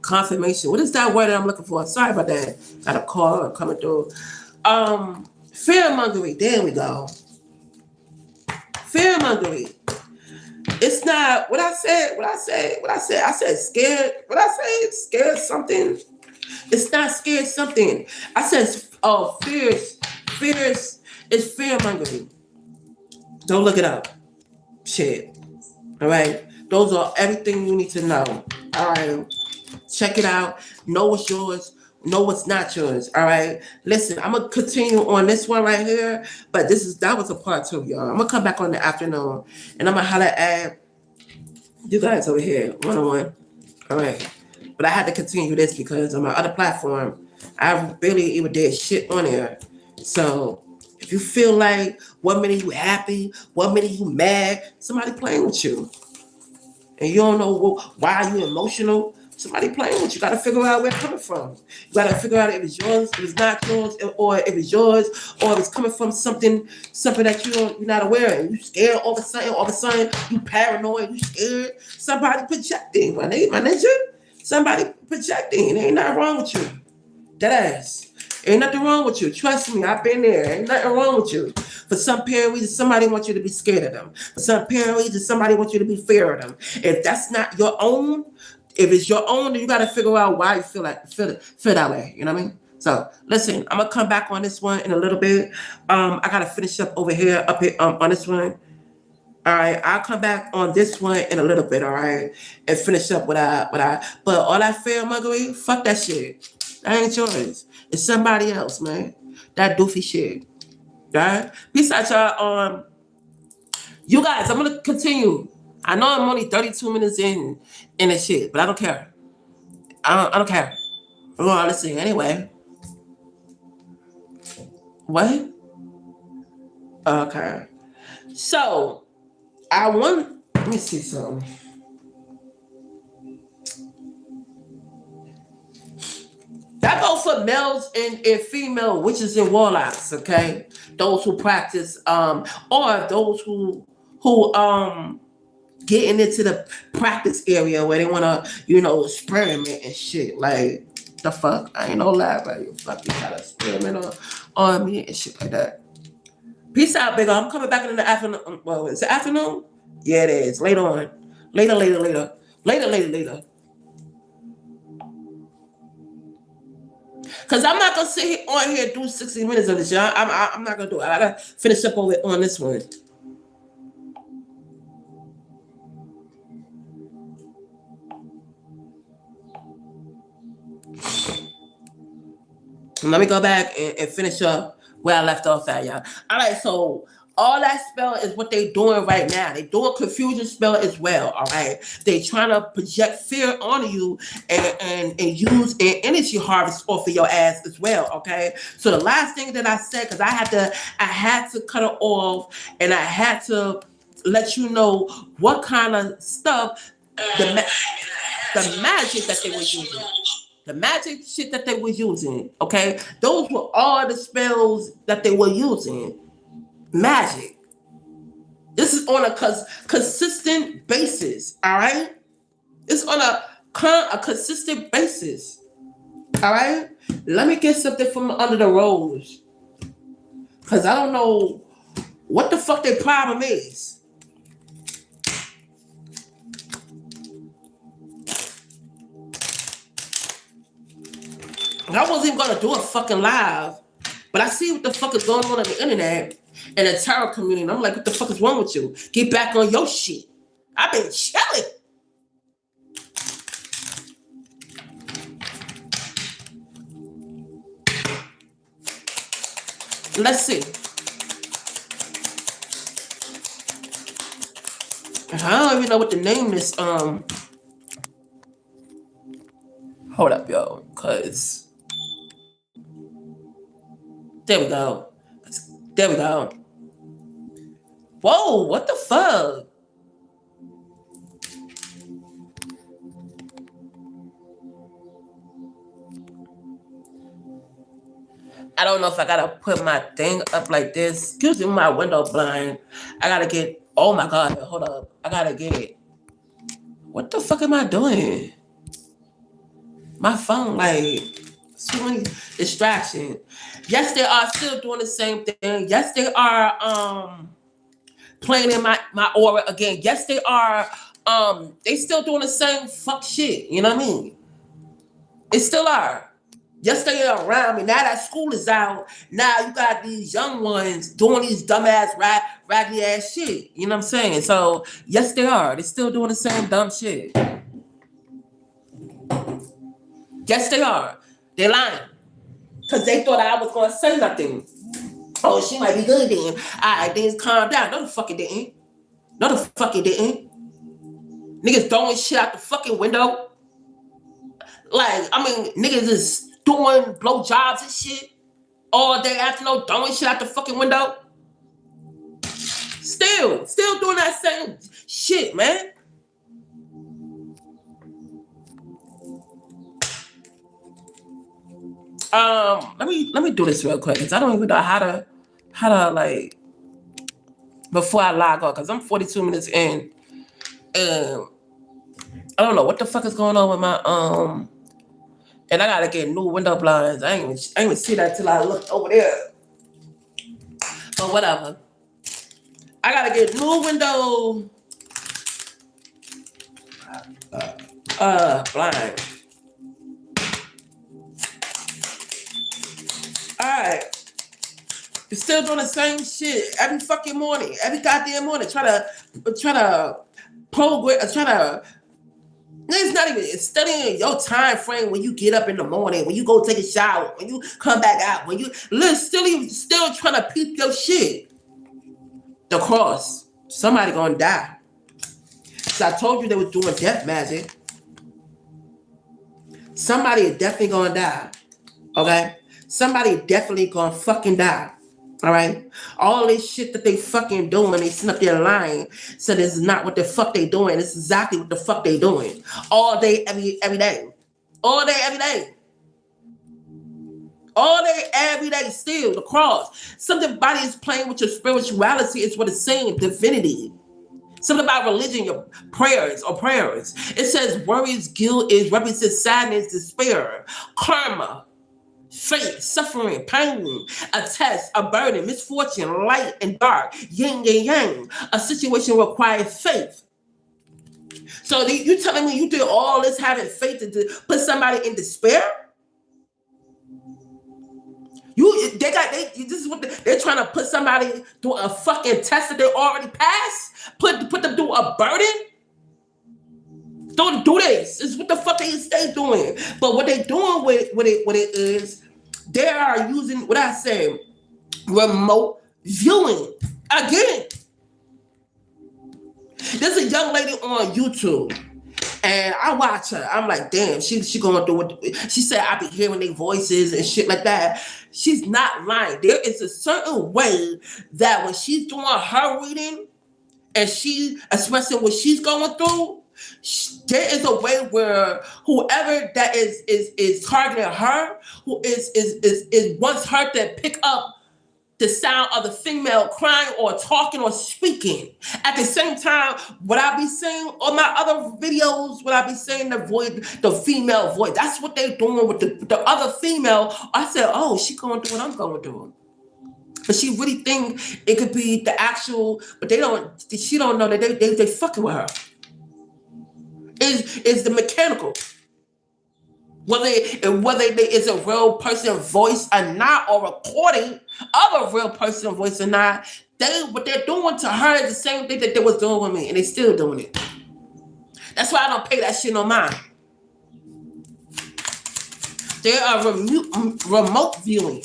Speaker 1: Confirmation. What is that word that I'm looking for? Sorry about that. Got a call coming through. Fear-mongering. There we go. Fear-mongering. It's not what I said. I said scared. What I say? Scared something. It's not scared something. I said, fears. Fears is fear-mongering. Don't look it up. Shit. All right. Those are everything you need to know. All right. Check it out. Know what's yours. Know what's not yours. All right. Listen, I'm gonna continue on this one right here, but that was a part 2, y'all. I'm gonna come back on the afternoon, and I'm gonna holler at you guys over here one-on-one. All right. But I had to continue this because on my other platform, I barely even did shit on there. So if you feel like 1 minute you happy, 1 minute you mad, somebody playing with you, and you don't know why you emotional. Somebody playing with you. Got to figure out where it's coming from. You got to figure out if it's yours, if it's not yours, or if it's yours, or if it's coming from something that you're not aware of. You scared all of a sudden, you paranoid, you scared. Somebody projecting, my ninja. Somebody projecting. Ain't nothing wrong with you. That ass. Ain't nothing wrong with you. Trust me, I've been there. Ain't nothing wrong with you. For some parent reason, somebody wants you to be scared of them. For some parent reason, somebody wants you to be fear of them. If that's not your own, if it's your own, then you got to figure out why you feel that way. You know what I mean? So listen, I'm gonna come back on this one in a little bit. I gotta finish up here on this one. All right, I'll come back on this one in a little bit. All right, and finish up what I. But all that fear-mongering, fuck that shit. That ain't yours. It's somebody else, man. That doofy shit. All right. Peace out, y'all. You guys, I'm gonna continue. I know I'm only 32 minutes in this shit, but I don't care. I don't care. We're gonna listen anyway. What? Okay. So let me see something. That goes for males and female witches and warlocks, okay? Those who practice, or those who getting into the practice area where they wanna, experiment and shit. Like the fuck? I ain't no lie, but you fucking gotta experiment on me and shit like that. Peace out, big. I'm coming back in the afternoon. Well, is it afternoon? Yeah, it is. Later on. Later. Cause I'm not gonna sit on here and do 60 minutes of this, y'all. I'm not gonna do it. I gotta finish up on this one. Let me go back and finish up where I left off at, y'all. All right, so All that spell is what they doing right now. They doing confusion spell as well. All right. They trying to project fear on you and use an energy harvest off of your ass as well. Okay. So the last thing that I said, because I had to cut it off, and I had to let you know what kind of stuff the magic that they were using. The magic shit that they were using, okay? Those were all the spells that they were using. Magic. This is on a consistent basis, all right? It's on a consistent basis, all right? Let me get something from under the rose, because I don't know what the fuck their problem is. I wasn't even gonna do a fucking live, but I see what the fuck is going on the internet and the tarot community. And I'm like, what the fuck is wrong with you? Get back on your shit. I've been chilling. Let's see. I don't even know what the name is. Hold up, yo, cause there we go. There we go. Whoa, what the fuck? I don't know if I gotta put my thing up like this. Excuse me, my window blind. I gotta get, oh my God, hold up. I gotta get, what the fuck am I doing? My phone, like, so many distractions. Yes, they are still doing the same thing. Yes, they are playing in my aura again. Yes, they are they still doing the same fuck shit. You know what I mean? They still are. Yes, they are around me. Now that school is out, now you got these young ones doing these dumbass raggedy ass shit. You know what I'm saying? So yes, they are. They're still doing the same dumb shit. Yes, they are. They're lying. Because they thought I was going to say nothing. Oh, she might be good then. All right, then calm down. No, the fuck it didn't. No, the fuck it didn't. Niggas throwing shit out the fucking window. Like, I mean, niggas is doing blowjobs and shit all day afternoon, throwing shit out the fucking window. Still doing that same shit, man. Let me do this real quick, because I don't even know how to like, before I log on, because I'm 42 minutes in, and I don't know what the fuck is going on with my and I gotta get new window blinds. I ain't even see that till I looked over there. But whatever. I gotta get new window blind. Alright. You're still doing the same shit every fucking morning, every goddamn morning. Try to program, it's not even, it's studying your time frame when you get up in the morning, when you go take a shower, when you come back out, when you still trying to peep your shit. The cross. Somebody gonna die. So I told you they was doing death magic. Somebody is definitely gonna die. Okay? Somebody definitely gonna fucking die. All right? All this shit that they fucking doing, they sitting up there lying. So this is not what the fuck they doing. This is exactly what the fuck they doing. All day, every day. All day, every day. All day, every day, still, the cross. Somebody is playing with your spirituality, is what it's saying, divinity. Something about religion, your prayers. It says worries, guilt is represents sadness, despair, karma, fate, suffering, pain, a test, a burden, misfortune, light and dark, yin and yang. A situation requires faith. So you telling me you did all this having faith to put somebody in despair? This is what they're trying to put somebody through a fucking test that they already passed. Put them through a burden. Don't do this. This is what the fuck they stay doing. But what they doing with it is they are using what I say, remote viewing. I get it. There's a young lady on YouTube, and I watch her. I'm like, damn, she going through what she said. I be hearing their voices and shit like that. She's not lying. There is a certain way that when she's doing her reading and she expressing what she's going through, there is a way where whoever that is targeting her, who is wants her to pick up the sound of the female crying or talking or speaking. At the same time, what I be saying on my other videos, what I be saying the female voice, that's what they're doing with the other female. I said, oh, she going through what I'm going through. But she really think it could be the actual, but she don't know that they fucking with her. Is the mechanical. Whether there is a real person voice or not, or recording of a real person voice or not, what they're doing to her is the same thing that they was doing with me, and they still doing it. That's why I don't pay that shit no mind. They are remote viewing.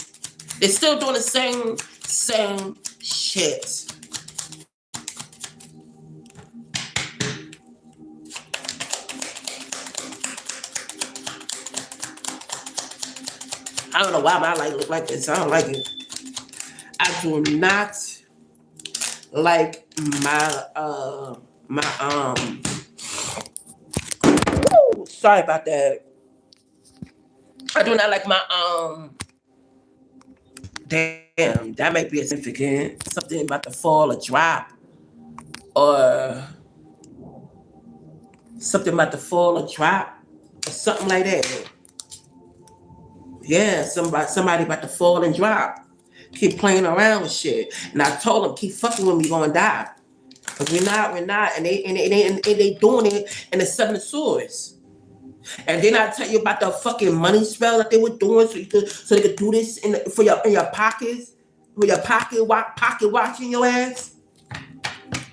Speaker 1: They're still doing the same shit. I don't know why my light look like this. I don't like it. I do not like my sorry about that. I do not like my damn, that might be significant. Something about to fall or drop. Or something about to fall or drop. Or something like that. Yeah, somebody about to fall and drop. Keep playing around with shit. And I told them, keep fucking with me, gonna die. Cause we're not, and they doing it in the Seven of Swords. And then I tell you about the fucking money spell that they were doing, so they could do this in your pockets, with your pocket watching your ass,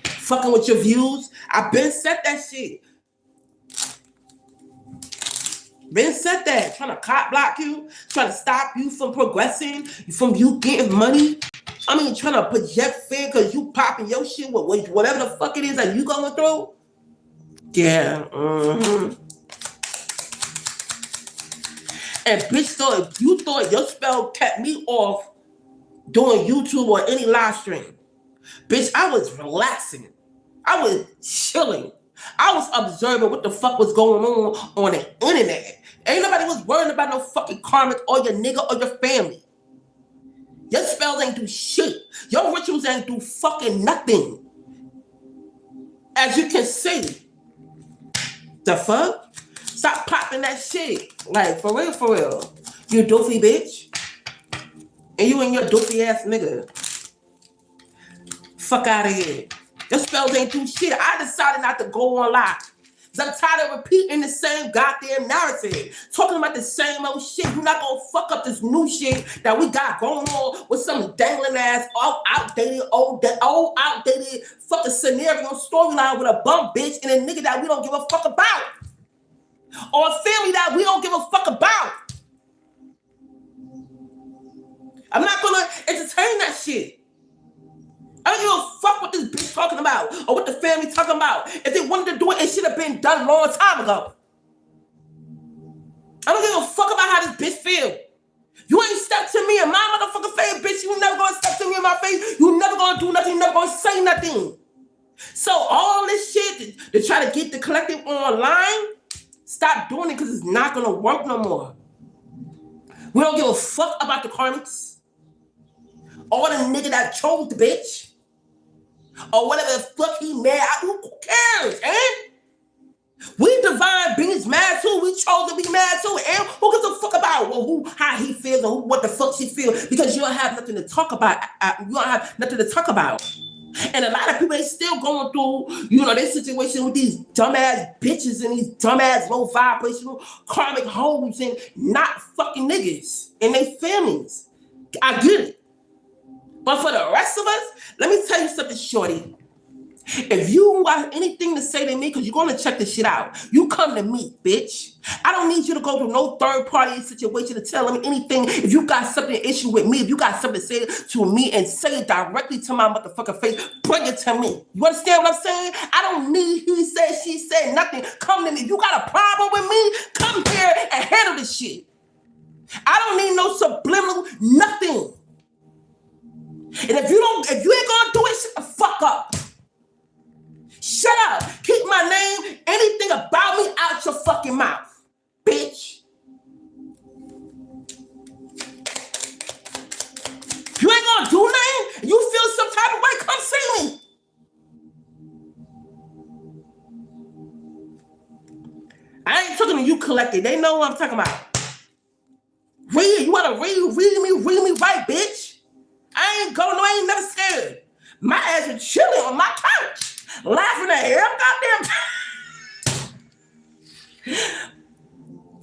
Speaker 1: fucking with your views. I been said that shit. Been said that, trying to cop block you, trying to stop you from progressing, from you getting money. I mean, trying to project fear because you popping your shit with whatever the fuck it is that you going through. Yeah. Mm-hmm. And bitch, if you thought your spell kept me off doing YouTube or any live stream, bitch, I was relaxing. I was chilling. I was observing what the fuck was going on the internet. Ain't nobody was worrying about no fucking karmic or your nigga or your family. Your spells ain't do shit. Your rituals ain't do fucking nothing. As you can see. The fuck? Stop popping that shit. Like, for real. You doofy bitch. And you and your doofy ass nigga. Fuck out of here. Your spells ain't do shit. I decided not to go on live. Cause I'm tired of repeating the same goddamn narrative. Talking about the same old shit. You're not gonna fuck up this new shit that we got going on with some dangling ass, old outdated fucking scenario storyline with a bum bitch and a nigga that we don't give a fuck about. Or a family that we don't give a fuck about. I'm not gonna entertain that shit. I don't give a fuck what this bitch talking about or what the family talking about. If they wanted to do it, it should have been done a long time ago. I don't give a fuck about how this bitch feel. You ain't step to me in my motherfucking face, bitch. You never gonna step to me in my face. You never gonna do nothing. You never gonna say nothing. So all this shit to try to get the collective online, stop doing it because it's not gonna work no more. We don't give a fuck about the karmics. Or the nigga that chose the bitch. Or whatever the fuck he mad. Who cares, eh? We divine beings mad too. We chose to be mad too. And who gives a fuck about how he feels or what the fuck she feels? Because you don't have nothing to talk about. You don't have nothing to talk about. And a lot of people, they still going through, this situation with these dumbass bitches and these dumbass low vibrational karmic hoes and not fucking niggas and their families. I get it. But for the rest of us, let me tell you something, shorty. If you got anything to say to me, because you're going to check this shit out, you come to me, bitch. I don't need you to go to no third party situation to tell me anything. If you got something issue with me, if you got something to say to me and say it directly to my motherfucking face, bring it to me. You understand what I'm saying? I don't need he said, she said, nothing. Come to me. If you got a problem with me, come here and handle this shit. I don't need no subliminal nothing. And if you ain't gonna do it, shut the fuck up. Shut up. Keep my name, anything about me out your fucking mouth, bitch. You ain't gonna do nothing? You feel some type of way? Come see me. I ain't talking to you collected. They know what I'm talking about. Read. You wanna read me right, bitch. I ain't never scared. My ass is chilling on my couch, laughing at him, goddamn.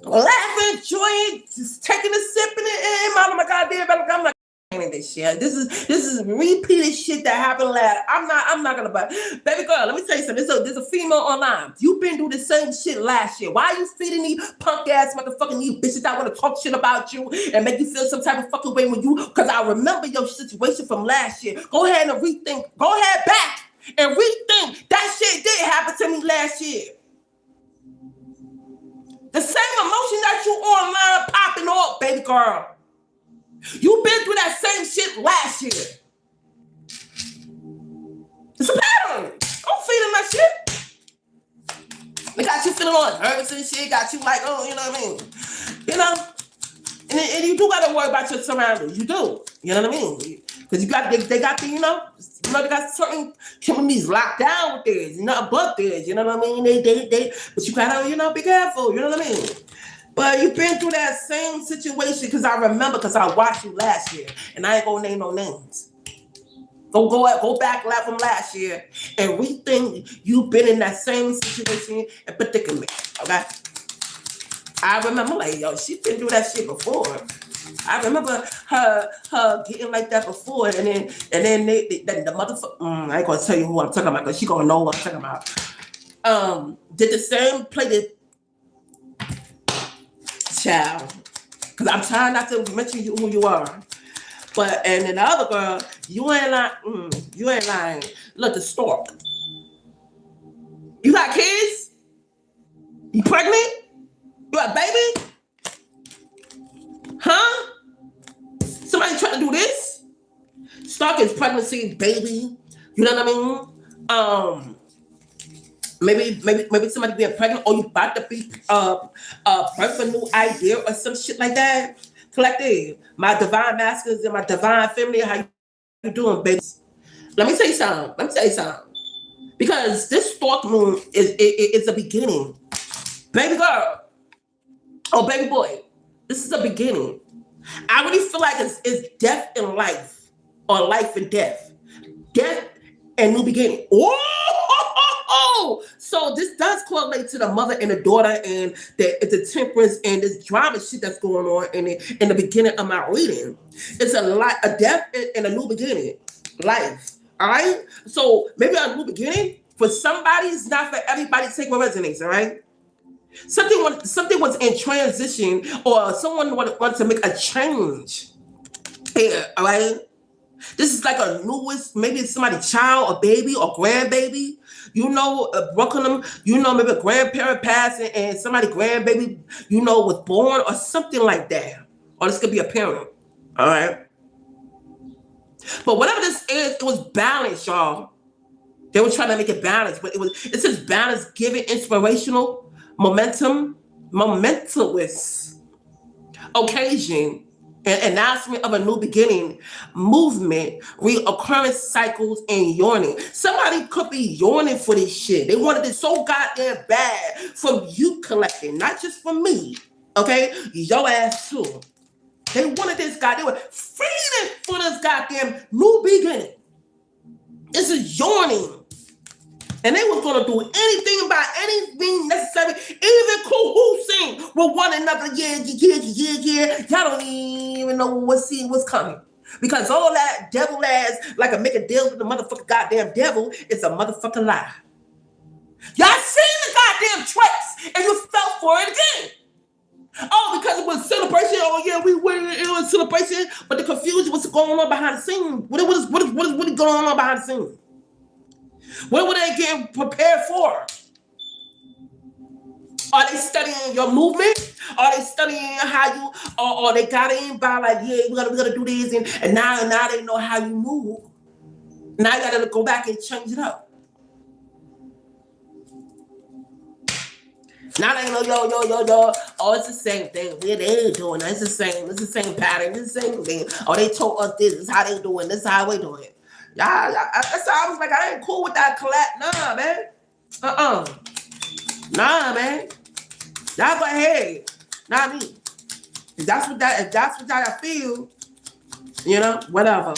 Speaker 1: Laughing, enjoying, just taking a sip in it. I'm my goddamn. I'm not this shit. This is repeated shit that happened last. I'm not gonna buy. Baby girl, let me tell you something. There's a female online. You've been through the same shit last year. Why are you feeding these punk ass motherfucking these bitches that want to talk shit about you and make you feel some type of fucking way when you? Because I remember your situation from last year. Go ahead and rethink. Go ahead back and rethink. That shit did happen to me last year. The same emotion that you online popping off, baby girl. You've been through that same shit last year. It's a pattern. Don't feed in that shit. They got you feeling all nervous and shit. Got you like, oh, you know what I mean? You know? And you do got to worry about your surroundings. You do. You know what I mean? Because they got the, they got certain communities locked down with theirs. Nothing but theirs. You know what I mean? But you got to, be careful. You know what I mean? But you've been through that same situation because I remember, because I watched you last year, and I ain't gonna name no names. Go back from last year and rethink. You've been in that same situation and predicament. Okay, I remember like she's been through that shit before. I remember her getting like that before, and then the motherfucker. I ain't gonna tell you who I'm talking about because she gonna know what I'm talking about. Did the same play the. Child, because I'm trying not to mention who you are, and then the other girl, you ain't lying. Look, the stork. You got kids? You pregnant? You got a baby? Huh? Somebody trying to do this? Stork is pregnancy, baby. You know what I mean? Maybe somebody being pregnant, or you about to be birth a new idea or some shit like that. Collective, my divine masculines and my divine feminine, how you doing, baby? Let me tell you something. Because this stork moon is a beginning, baby girl, or baby boy. This is a beginning. I really feel like it's death and life, or life and death, death and new beginning. Oh, so this does correlate to the mother and the daughter and the temperance and this drama shit that's going on in the beginning of my reading. It's a death and a new beginning, life. All right. So maybe a new beginning for somebody is not for everybody. Take what resonates. All right. Something was in transition, or someone wants to make a change here. All right. This is like a newest, maybe it's somebody's child, or baby, or grandbaby. Brooklyn, maybe a grandparent passing and somebody grandbaby, was born or something like that. Or this could be a parent. All right. But whatever this is, it was balanced, y'all. They were trying to make it balanced, but it's just balanced, giving inspirational, momentous occasion. An announcement of a new beginning, movement, reoccurrence cycles, and yawning. Somebody could be yawning for this shit. They wanted it so goddamn bad from you collecting, not just from me. Okay? Your ass too. They wanted this guy. They were feeding for this goddamn new beginning. This is yawning. And they was gonna do anything about anything necessary, even cahoosing with one another. Yeah. Y'all don't even know what's coming. Because all that devil ass, like a make a deal with the motherfucking goddamn devil, is a motherfucking lie. Y'all seen the goddamn tricks and you fell for it again. Oh, because it was celebration. Oh yeah, we win. It was celebration, but the confusion was going on behind the scenes. What is going on behind the scenes? What were they getting prepared for? Are they studying your movement? Are they studying how you, or they got in by like, yeah, we're gonna do this, and now they know how you move. Now you gotta go back and change it up. Now they know, yo. Oh, it's the same thing. They're doing it. It's the same pattern. It's the same thing. Oh, they told us this is how they doing. This is how we doing it. Y'all, that's how I was like, I ain't cool with that collab. Nah, man. Nah, man. Y'all go ahead. Not me. If that's what y'all feel, you know, whatever.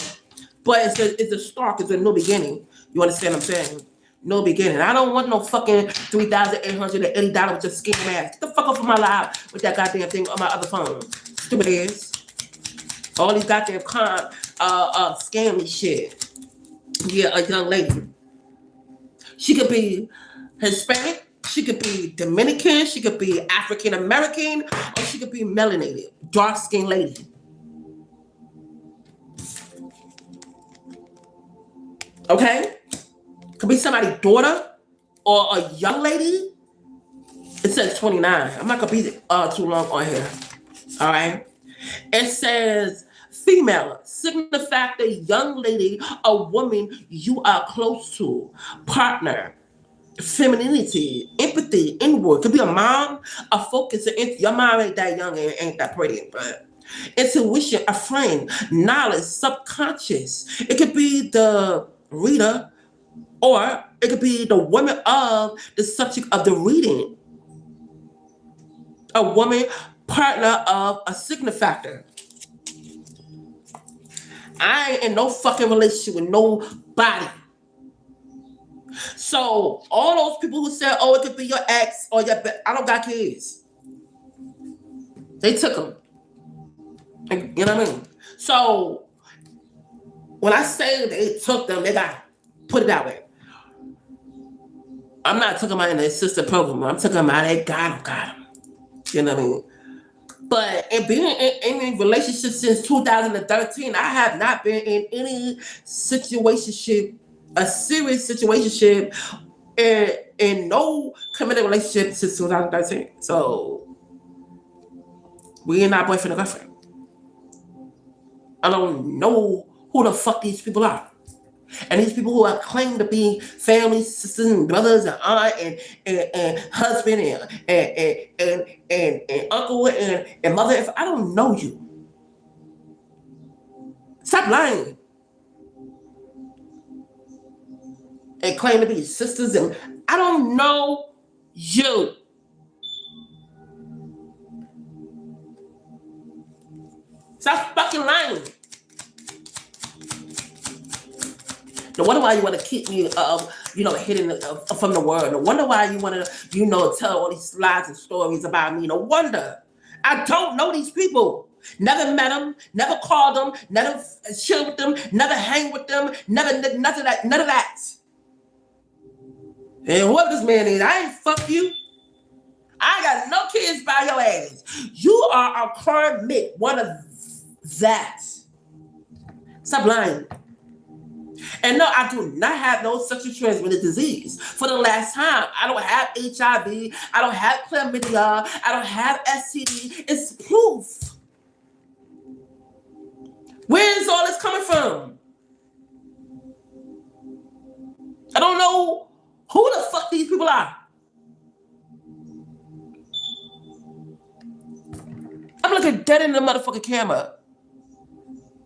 Speaker 1: But it's a start. It's a new beginning. You understand what I'm saying? No beginning. I don't want no fucking $3,880 with your skin mask. Get the fuck off of my live with that goddamn thing on my other phone. Stupid ass. All these goddamn scammy shit. Yeah, a young lady. She could be Hispanic. She could be Dominican. She could be African American, or she could be melanated, dark skinned lady. Okay. Could be somebody's daughter or a young lady. It says 29. I'm not gonna be too long on here. All right. It says female, signify the young lady, a woman you are close to, partner, femininity, empathy, inward. Could be a mom, a focus. Your mom ain't that young and ain't that pretty, but intuition, a friend, knowledge, subconscious. It could be the reader. Or it could be the woman of the subject of the reading. A woman partner of a signifactor. I ain't in no fucking relationship with nobody. So all those people who said, oh, it could be your ex or your, I don't got kids. They took them. You know what I mean? So when I say they took them, they got, put it that way. I'm not talking about in the assistant program. I'm talking about they got them. You know what I mean? But in being in a relationship since 2013, I have not been in any situationship, a serious situationship, in no committed relationship since 2013. So we ain't not boyfriend and girlfriend. I don't know who the fuck these people are. And these people who are claiming to be family, sisters, and brothers, and aunt, and husband, and uncle, and mother, if I don't know you, stop lying. And claim to be sisters, and I don't know you. Stop fucking lying. No wonder why you want to keep me, hidden from the world. No wonder why you want to, tell all these lies and stories about me. No wonder. I don't know these people. Never met them. Never called them. Never chill with them. Never hang with them. Never none of that. And what this man is, I ain't fuck you. I ain't got no kids by your ass. You are a karmic, one of that. Stop lying. And no, I do not have no sexually transmitted disease. For the last time, I don't have HIV. I don't have chlamydia. I don't have STD. It's proof. Where is all this coming from? I don't know who the fuck these people are. I'm looking dead in the motherfucking camera.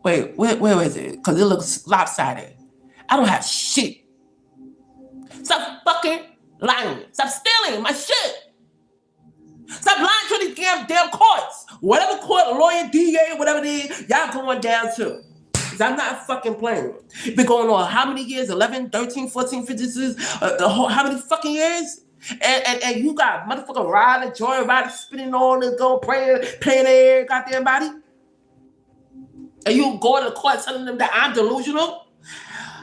Speaker 1: Wait, where is it? Because it looks lopsided. I don't have shit. Stop fucking lying. Stop stealing my shit. Stop lying to these damn courts. Whatever court, lawyer, DA, whatever it is, y'all going down to. Because I'm not fucking playing. Been going on how many years? 11, 13, 14, 15, how many fucking years? And you got motherfucking riding, joy riding, spinning on and going, playing their goddamn body. And you go to the court telling them that I'm delusional?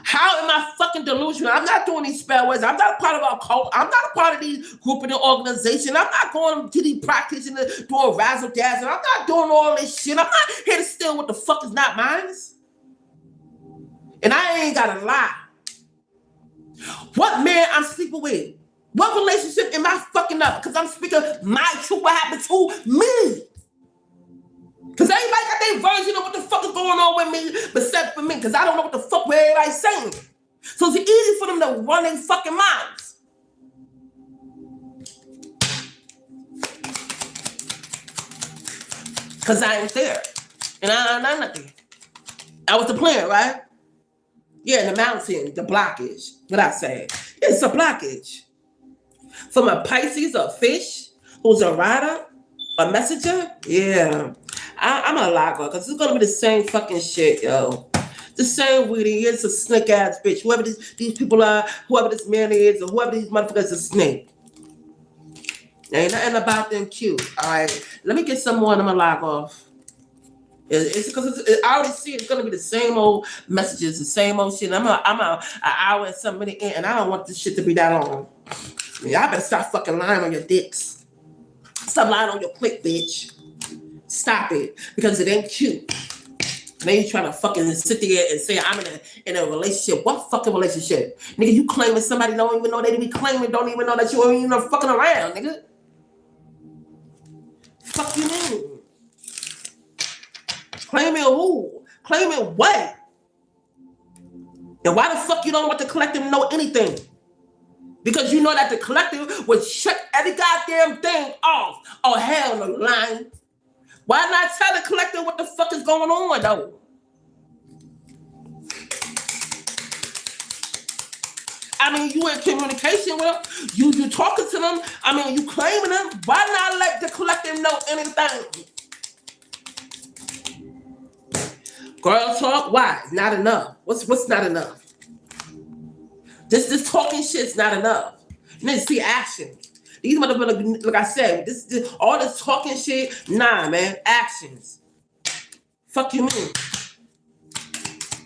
Speaker 1: How am I fucking delusional? I'm not doing these spell words. I'm not a part of our cult. I'm not a part of these group and the organization. I'm not going to these practices doing razzle dazzle. I'm not doing all this shit. I'm not here to steal what the fuck is not mine. And I ain't gotta lie. What man I'm sleeping with? What relationship am I fucking up? Because I'm speaking my truth, what happened to me. Because everybody got their version of what the fuck is going on with me, except for me, because I don't know what the fuck everybody's saying. So it's easy for them to run their fucking minds. Because I ain't there. And I'm nothing. I was the plan, right? Yeah, the mountain, the blockage. What I say? It's a blockage. From a Pisces, a fish, who's a rider, a messenger. Yeah. I'm a liar, because it's going to be the same fucking shit, yo. The same weedy. It's a snake ass bitch. Whoever these people are, whoever this man is, or whoever these motherfuckers is a snake. Ain't nothing about them cute. All right. Let me get some more and I'm going to log off. It's because I already see it's gonna be the same old messages, the same old shit. I'm an hour and something in, and I don't want this shit to be that long. Y'all better stop fucking lying on your dicks. Stop lying on your quick, bitch. Stop it, because it ain't cute. Now you trying to fucking sit there and say I'm in a relationship. What fucking relationship, nigga? You claiming somebody don't even know they be claiming, don't even know that you ain't even fucking around, nigga. Fuck you mean? Claiming who? Claiming what? And why the fuck you don't want the collective to know anything? Because you know that the collective would shut every goddamn thing off. Oh, hell no, lying. Why not tell the collective what the fuck is going on, though? I mean, you in communication with them. You talking to them. I mean, you claiming them. Why not let the collective know anything? Girl talk, why? Not enough. What's not enough? This talking shit's not enough. You need to see action. These motherfuckers, like I said, this all this talking shit, nah, man. Actions. Fuck you mean?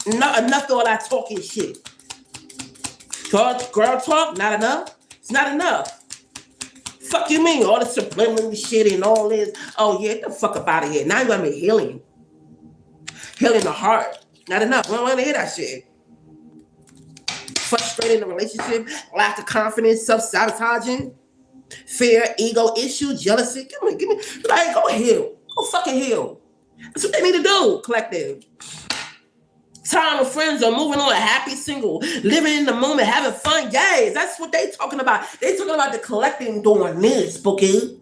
Speaker 1: Not enough of all that talking shit. Girl talk, not enough. It's not enough. Fuck you mean? All this subliminal shit and all this. Oh yeah, get the fuck up out of here. Now you want me healing. Healing the heart. Not enough. We don't want to hear that shit. Frustrating the relationship, lack of confidence, self-sabotaging, fear, ego issue, jealousy. Give me, like, go heal. Go fucking heal. That's what they need to do, collective. Time with friends or moving on, happy single, living in the moment, having fun. Yes, that's what they talking about. They talking about the collective doing this, Bookie.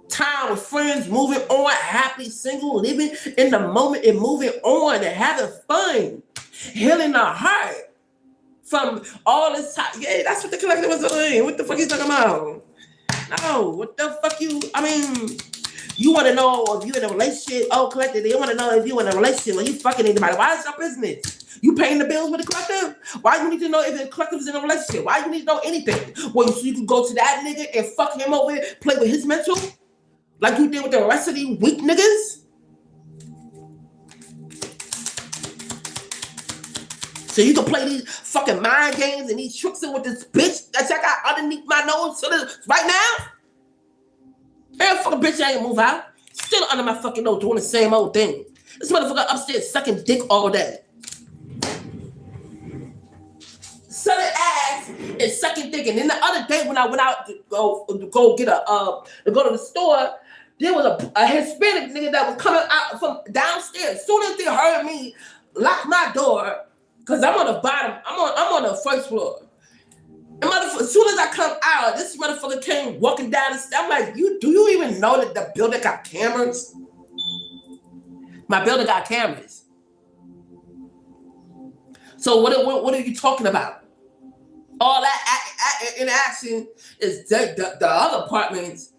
Speaker 1: Time with friends, moving on, happy, single, living in the moment and moving on and having fun, healing the heart from all this time. Yeah, that's what the collective was doing. What the fuck you talking about? No, what the fuck you, I mean, you want to know if you in a relationship. Oh, collective, they want to know if you in a relationship or you fucking anybody. Why is your business? You paying the bills with the collective? Why you need to know if the collective is in a relationship? Why you need to know anything? Well, so you can go to that nigga and fuck him over, play with his mental? Like you did with the rest of these weak niggas? So you can play these fucking mind games and these tricks with this bitch that y'all got underneath my nose right now? Every fucking bitch ain't move out. Still under my fucking nose doing the same old thing. This motherfucker upstairs sucking dick all day. Sucking ass and sucking dick. And then the other day when I went out to go get to go to the store, there was a Hispanic nigga that was coming out from downstairs. As soon as they heard me lock my door, because I'm on the bottom, I'm on the first floor. And as soon as I come out, this motherfucker came walking down the stairs. I'm like, do you even know that the building got cameras? My building got cameras. So what are you talking about? All that interaction is the other apartments.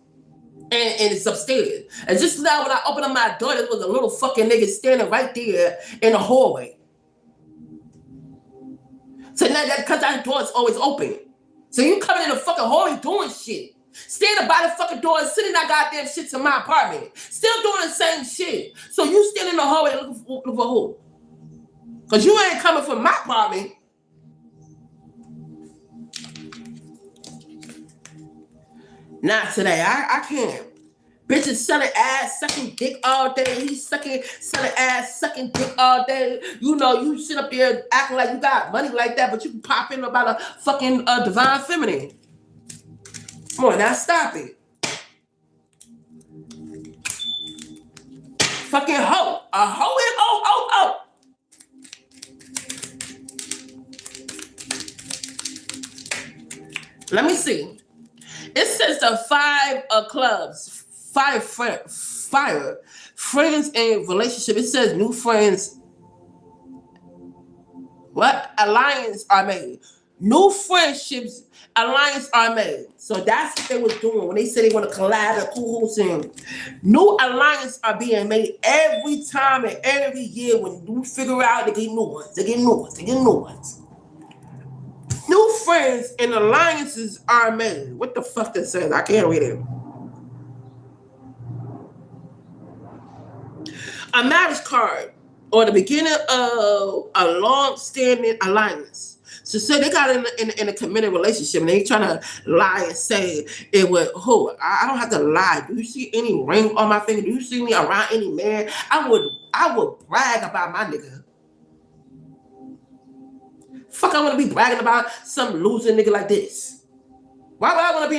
Speaker 1: And it's upstairs. And just now when I opened up my door, there was a little fucking nigga standing right there in the hallway. So now that because that door is always open. So you coming in the fucking hallway doing shit. Standing by the fucking door and sending that goddamn shit to my apartment. Still doing the same shit. So you stand in the hallway looking for who? Because you ain't coming from my apartment. Not today. I can't. Bitches selling ass, sucking dick all day. He's selling ass, sucking dick all day. You know, you sit up there acting like you got money like that, but you can pop in about a fucking divine feminine. Come on, now stop it. Fucking hoe. A hoe and hoe. Let me see. It says the 5 clubs, friends in relationship. It says new friends. What? Alliance are made. New friendships, alliance are made. So that's what they was doing when they said they want to collab and cool soon. New alliances are being made every time and every year when you figure out they get new ones. New friends and alliances are made. What the fuck that says? I can't read it. A marriage card or the beginning of a long-standing alliance. So say they got in a committed relationship and they trying to lie and say it would who? I don't have to lie. Do you see any ring on my finger? Do you see me around any man? I would brag about my nigga. Fuck, I want to be bragging about some loser nigga like this. Why would I want to be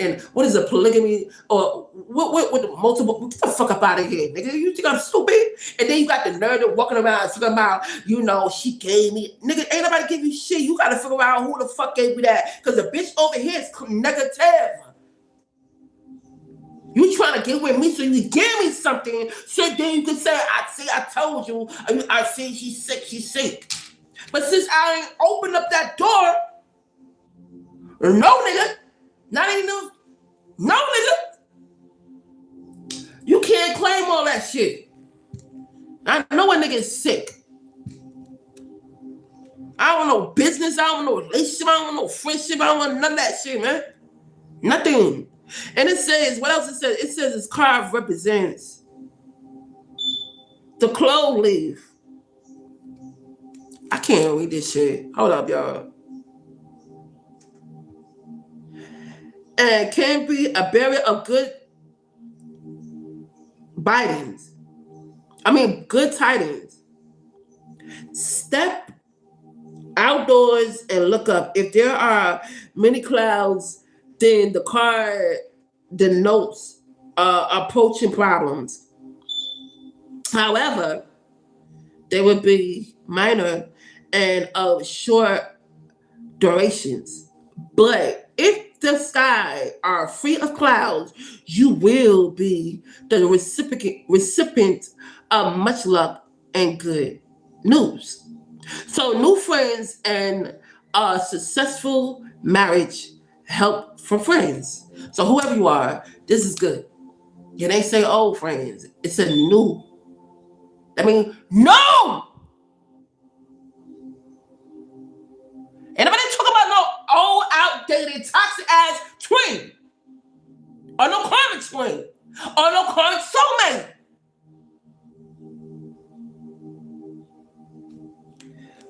Speaker 1: in what is a polygamy or what with the multiple? Get the fuck up out of here, nigga. You think I'm stupid? And then you got the nerd of walking around talking about, you know, she gave me, nigga. Ain't nobody give you shit. You got to figure out who the fuck gave you that, because the bitch over here is negative. You trying to get with me so you give me something, so then you can say, I told you. I say she's sick. But since I ain't opened up that door, no nigga, not even no nigga, you can't claim all that shit. I know a nigga is sick. I don't want no business, I don't want no relationship, I don't want no friendship, I don't want none of that shit, man. Nothing. And it says, what else it says? It says this card represents the clove leaf. I can't read this shit. Hold up, y'all. And can be a barrier of good good tidings. Step outdoors and look up. If there are many clouds, then the card denotes approaching problems. However, they would be minor and of short durations. But if the sky are free of clouds, you will be the recipient of much luck and good news. So new friends and a successful marriage help from friends. So whoever you are, this is good. You ain't say old friends. It's a new. I mean, no! Anybody talking about no old, outdated, toxic ass twin? Or no karmic twin? Or no karmic soulmate?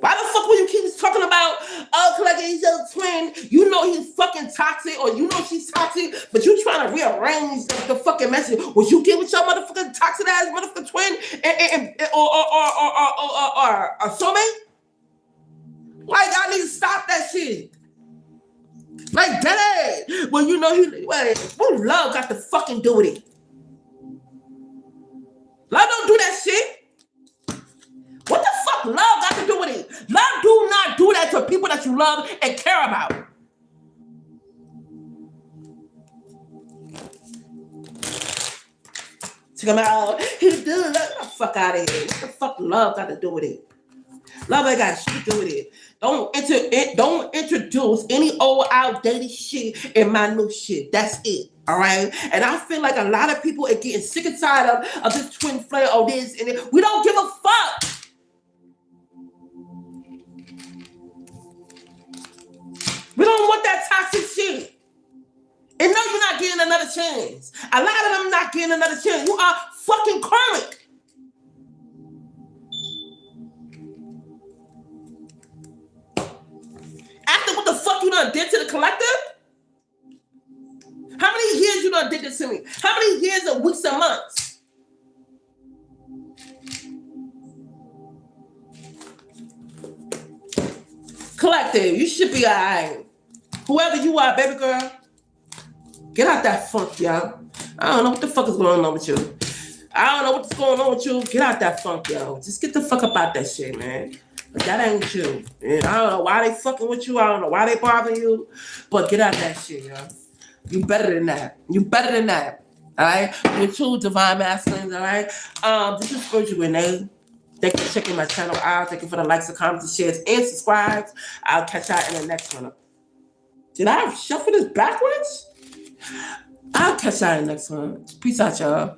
Speaker 1: Why the fuck will you keep talking about, like he's your twin? You know he's fucking toxic, or you know she's toxic, but you trying to rearrange the fucking message. Was you get with your motherfucking toxic ass motherfucking twin or a soulmate? Like, y'all need to stop that shit. Like, that. Well, you know, what love got to fucking do with it? Love don't do that shit. What the fuck love got to do with it? Love do not do that to people that you love and care about. Check him out. He do. Get the fuck out of here. What the fuck love got to do with it? Love ain't got shit to do with it. Don't introduce any old outdated shit in my new shit. That's it. All right. And I feel like a lot of people are getting sick and tired of this twin flame or this and it. We don't give a fuck. We don't want that toxic shit. another chance. A lot of them not getting another chance. You are fucking karmic. After what the fuck you done did to the collective? How many years you done did this to me? How many years and weeks and months? Collective, you should be alright. Whoever you are, baby girl, get out that funk, yo. I don't know what the fuck is going on with you. I don't know what's going on with you. Get out that funk, yo. Just get the fuck up out that shit, man. But that ain't you. And I don't know why they fucking with you. I don't know why they bothering you. But get out that shit, yo. You better than that. You better than that. All right? You're two divine masculines, all right? This is Spiritual Renee. Thank you for checking my channel out. Thank you for the likes, the comments, the shares, and subscribes. I'll catch y'all in the next one. Did I shuffle this backwards? I'll catch y'all in the next one. Peace out, y'all.